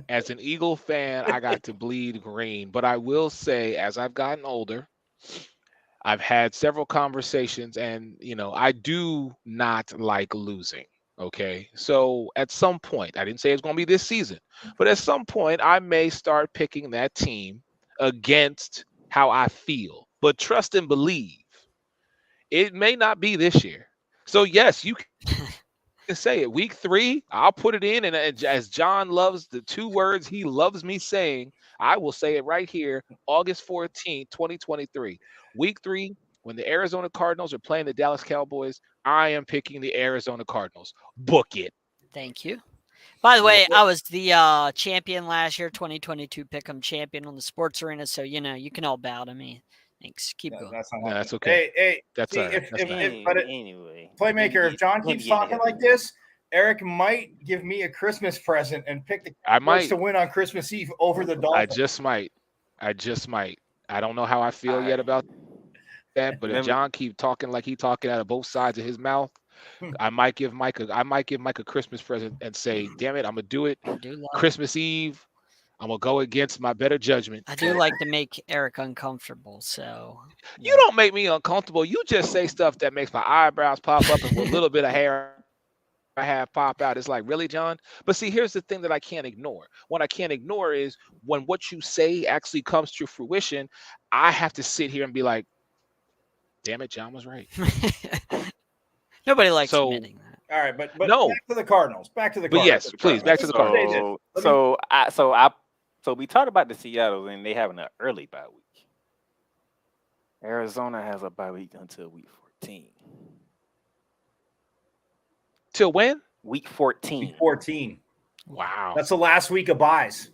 as an Eagle fan, I got to bleed green. But I will say, as I've gotten older, I've had several conversations, and I do not like losing. Okay, so at some point, I didn't say it's going to be this season, but at some point, I may start picking that team against how I feel. But trust and believe, it may not be this year. So yes, you can say it. Week 3, I'll put it in, and as John loves the 2 words he loves me saying, I will say it right here, August 14th, 2023. Week 3, when the Arizona Cardinals are playing the Dallas Cowboys, I am picking the Arizona Cardinals. Book it. Thank you. By the way, I was the champion last year, 2022 Pick'em champion on the Sports Arena, so you can all bow to me. Thanks. Keep going. That's okay. Hey, that's see, all right. Anyway, Playmaker, if John keeps talking like this, Eric might give me a Christmas present and pick the Cowboys to win on Christmas Eve over the Dolphins. I just might. I don't know how I feel yet about that, but if John keep talking like he talking out of both sides of his mouth, I might give Mike a Christmas present and say, damn it, I'm gonna do it. Christmas Eve, I'm gonna go against my better judgment. I do like to make Eric uncomfortable, so you don't make me uncomfortable. You just say stuff that makes my eyebrows pop up and with a little bit of hair I have pop out. It's like, really, John? But see, here's the thing that I can't ignore. What I can't ignore is when what you say actually comes to fruition, I have to sit here and be like, damn it, John was right. Nobody likes admitting that. All right, but no. Back to the Cardinals. Back to the Cardinals. But yes, please, back to the Cardinals. So we talked about the Seattle and they having an early bye week. Arizona has a bye week until week 14. Till when? Week 14. Week 14. Wow. That's the last week of buys.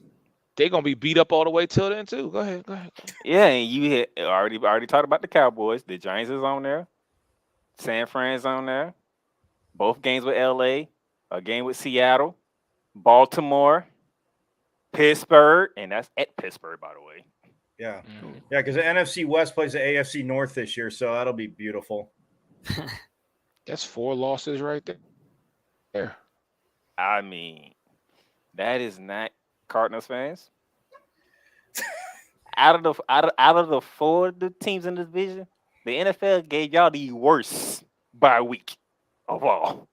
They're gonna be beat up all the way till then too. Go ahead. Yeah, and you already talked about the Cowboys. The Giants is on there. San Fran's on there. Both games with LA. A game with Seattle. Baltimore. Pittsburgh. And that's at Pittsburgh, by the way. Yeah. Yeah, because the NFC West plays the AFC North this year, so that'll be beautiful. That's 4 losses right there. I mean, that is not Cardinals fans. out of the 4 teams in the division, the NFL gave y'all the worst bye week of all.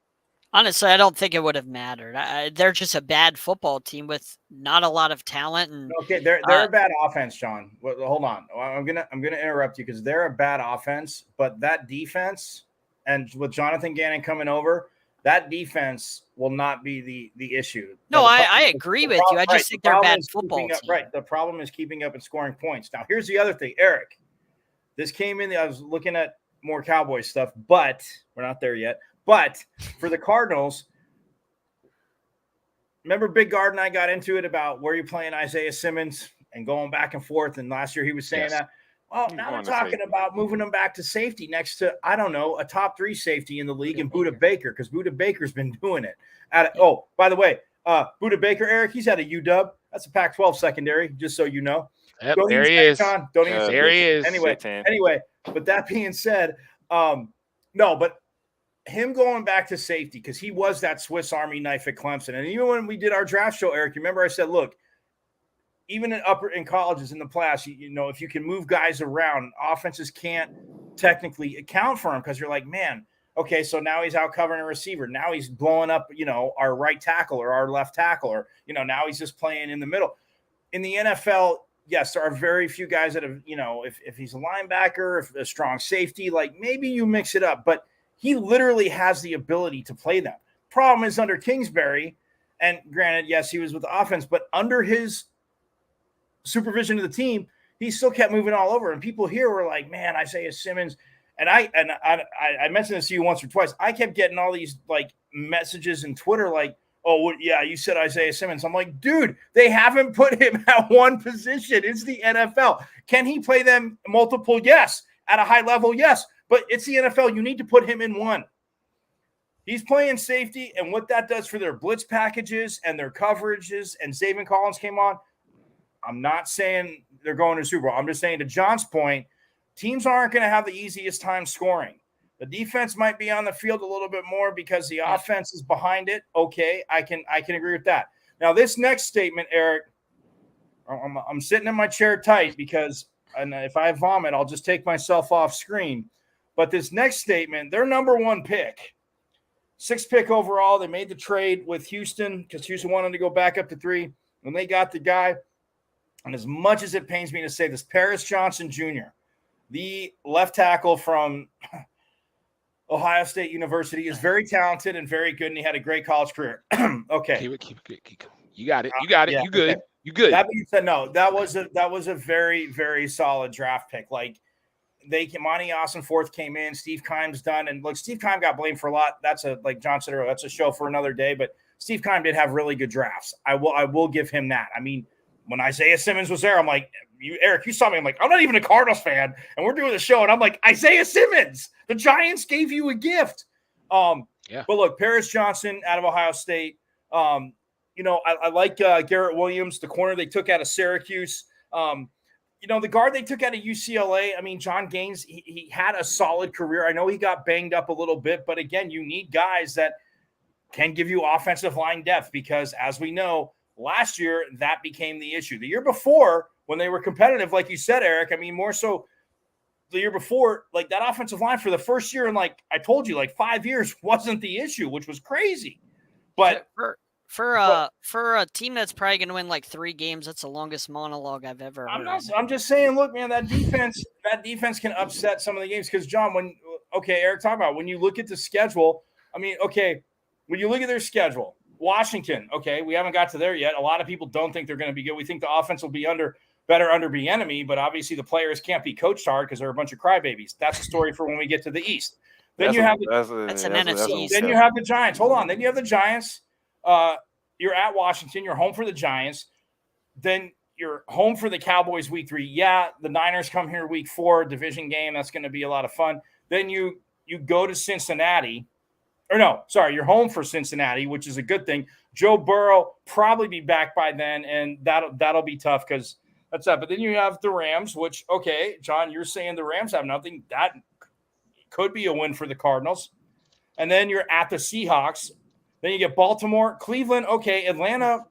Honestly, I don't think it would have mattered. They're just a bad football team with not a lot of talent. And okay, they're a bad offense, John. Well, hold on, I'm gonna interrupt you because they're a bad offense, but that defense, and with Jonathan Gannon coming over, that defense will not be the issue. No, I agree with you. I just think they're a bad football team. Right. The problem is keeping up and scoring points. Now, here's the other thing, Eric. This came in. I was looking at more Cowboys stuff, but we're not there yet. But for the Cardinals, remember Big Guard and I got into it about where you're playing Isaiah Simmons and going back and forth. And last year he was saying that. Well, now they're talking about moving him back to safety next to, I don't know, a top 3 safety in the league and Budda Baker, because Budda Baker's been doing it. By the way, Budda Baker, Eric, he's at a UW. That's a Pac-12 secondary, just so you know. Yep, there he is. John. Don't even there he is. Anyway, but that being said, no, but him going back to safety, because he was that Swiss Army knife at Clemson. And even when we did our draft show, Eric, you remember I said, look, even in colleges in the class, you know, if you can move guys around, offenses can't technically account for him because you're like, man, okay, so now he's out covering a receiver. Now he's blowing up, you know, our right tackle or our left tackle, or, you know, now he's just playing in the middle. In the NFL, yes, there are very few guys that have, you know, if he's a linebacker, if a strong safety, like maybe you mix it up, but he literally has the ability to play them. Problem is under Kingsbury, and granted, yes, he was with the offense, but under his supervision of the team, he still kept moving all over. And people here were like, man, Isaiah Simmons. And I mentioned this to you once or twice. I kept getting all these like messages in Twitter like, oh, yeah, you said Isaiah Simmons. I'm like, dude, they haven't put him at one position. It's the NFL. Can he play them multiple? Yes. At a high level, yes. But it's the NFL. You need to put him in one. He's playing safety, and what that does for their blitz packages and their coverages, and Zaven Collins came on. I'm not saying they're going to Super Bowl. I'm just saying, to John's point, teams aren't going to have the easiest time scoring. The defense might be on the field a little bit more because the offense is behind it. Okay, I can agree with that. Now, this next statement, Eric, I'm sitting in my chair tight because if I vomit, I'll just take myself off screen. But this next statement, their number 1 pick, 6th pick overall, they made the trade with Houston because Houston wanted to go back up to 3, and they got the guy. And as much as it pains me to say this, Paris Johnson Jr., the left tackle from Ohio State University, is very talented and very good, and he had a great college career. Okay. Keep it. You got it. You got it. Yeah, You good. okay. You good. That being said, no, that was a very, very solid draft pick. Like Monty Austin fourth came in, Steve Keim's done, and look, Steve Keim got blamed for a lot. That's like John said earlier, that's a show for another day. But Steve Keim did have really good drafts. I will give him that. I mean, when Isaiah Simmons was there, I'm like, Eric, you saw me. I'm like, I'm not even a Cardinals fan, and we're doing the show, and I'm like, Isaiah Simmons, the Giants gave you a gift. Yeah. But look, Paris Johnson out of Ohio State. I like Garrett Williams, the corner they took out of Syracuse. The guard they took out of UCLA. I mean, John Gaines, he had a solid career. I know he got banged up a little bit, but again, you need guys that can give you offensive line depth because, as we know, last year that became the issue. The year before, when they were competitive, like you said, Eric, I mean, more so the year before, like that offensive line for the first year in, like I told you, like 5 years wasn't the issue, which was crazy. But for a team that's probably going to win like 3 games, that's the longest monologue I've ever heard. I'm just saying, look, man, that defense can upset some of the games because, John, Eric, talk about when you look at the schedule. I mean, okay, when you look at their schedule, Washington, okay, we haven't got to there yet. A lot of people don't think they're going to be good. We think the offense will be better under Bieniemy, but obviously the players can't be coached hard because they're a bunch of crybabies. That's a story for when we get to the East. Then you have the Giants. Hold on. Then you have the Giants. You're at Washington. You're home for the Giants. Then you're home for the Cowboys week 3. Yeah, the Niners come here week 4, division game. That's going to be a lot of fun. Then you go to Cincinnati. Or no, sorry, you're home for Cincinnati, which is a good thing. Joe Burrow probably be back by then, and that'll be tough because that's that. But then you have the Rams, which, okay, John, you're saying the Rams have nothing. That could be a win for the Cardinals. And then you're at the Seahawks. Then you get Baltimore, Cleveland, okay, Atlanta,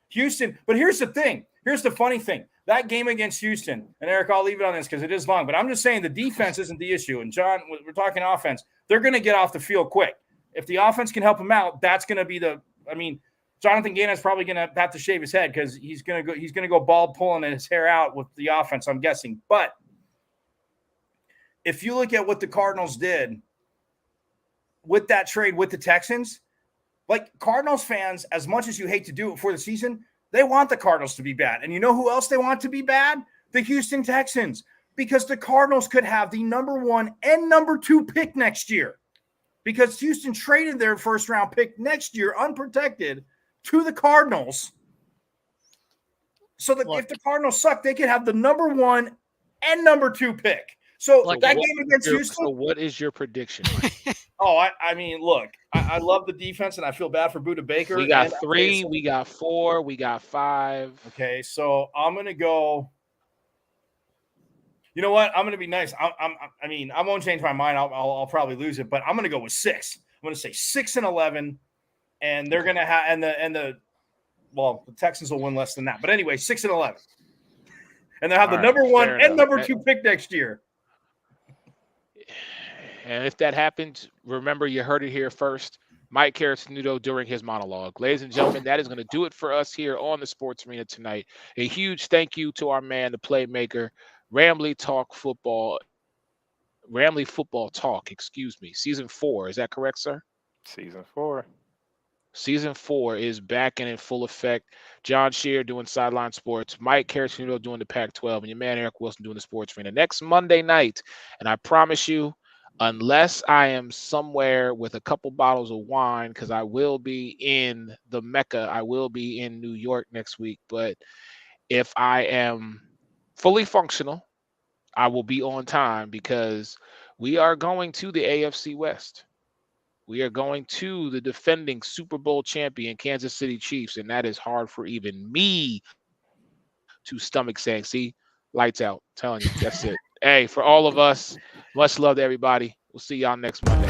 Houston. But here's the thing. Here's the funny thing. That game against Houston, and Eric, I'll leave it on this because it is long, but I'm just saying the defense isn't the issue. And, John, we're talking offense. They're going to get off the field quick. If the offense can help him out, that's going to be Jonathan Gannon is probably going to have to shave his head because he's going to go bald pulling his hair out with the offense, I'm guessing. But if you look at what the Cardinals did with that trade with the Texans, like Cardinals fans, as much as you hate to do it before the season, they want the Cardinals to be bad. And you know who else they want to be bad? The Houston Texans, because the Cardinals could have the number 1 and number 2 pick next year. Because Houston traded their first-round pick next year, unprotected, to the Cardinals. So that if the Cardinals suck, they could have the number 1 and number 2 pick. So that game against Houston. So what is your prediction? I mean, look, I love the defense, and I feel bad for Budda Baker. We got 3, we got 4, we got 5. Okay, so I'm going to go. You know what? I'm going to be nice. I won't change my mind. I'll probably lose it, but I'm going to go with 6. I'm going to say 6-11, and they're going to have the Texans will win less than that. But anyway, 6-11, and they'll have the number 1 and number 2 pick next year. And if that happens, remember you heard it here first. Mike Carrasnudo during his monologue. Ladies and gentlemen, that is going to do it for us here on the Sports Arena tonight. A huge thank you to our man, the playmaker. Ramley Football Talk, season 4. Is that correct, sir? Season 4. Season 4 is back and in full effect. John Shear doing Sideline Sports, Mike Carrasnudo doing the Pac-12, and your man Eric Wilson doing the Sports Arena. Next Monday night, and I promise you, unless I am somewhere with a couple bottles of wine, because I will be in the Mecca, I will be in New York next week, but if I am fully functional, I will be on time because we are going to the AFC West. We are going to the defending Super Bowl champion Kansas City Chiefs, and that is hard for even me to stomach saying, see, lights out. I'm telling you, that's it. Hey, for all of us, much love to everybody. We'll see y'all next Monday.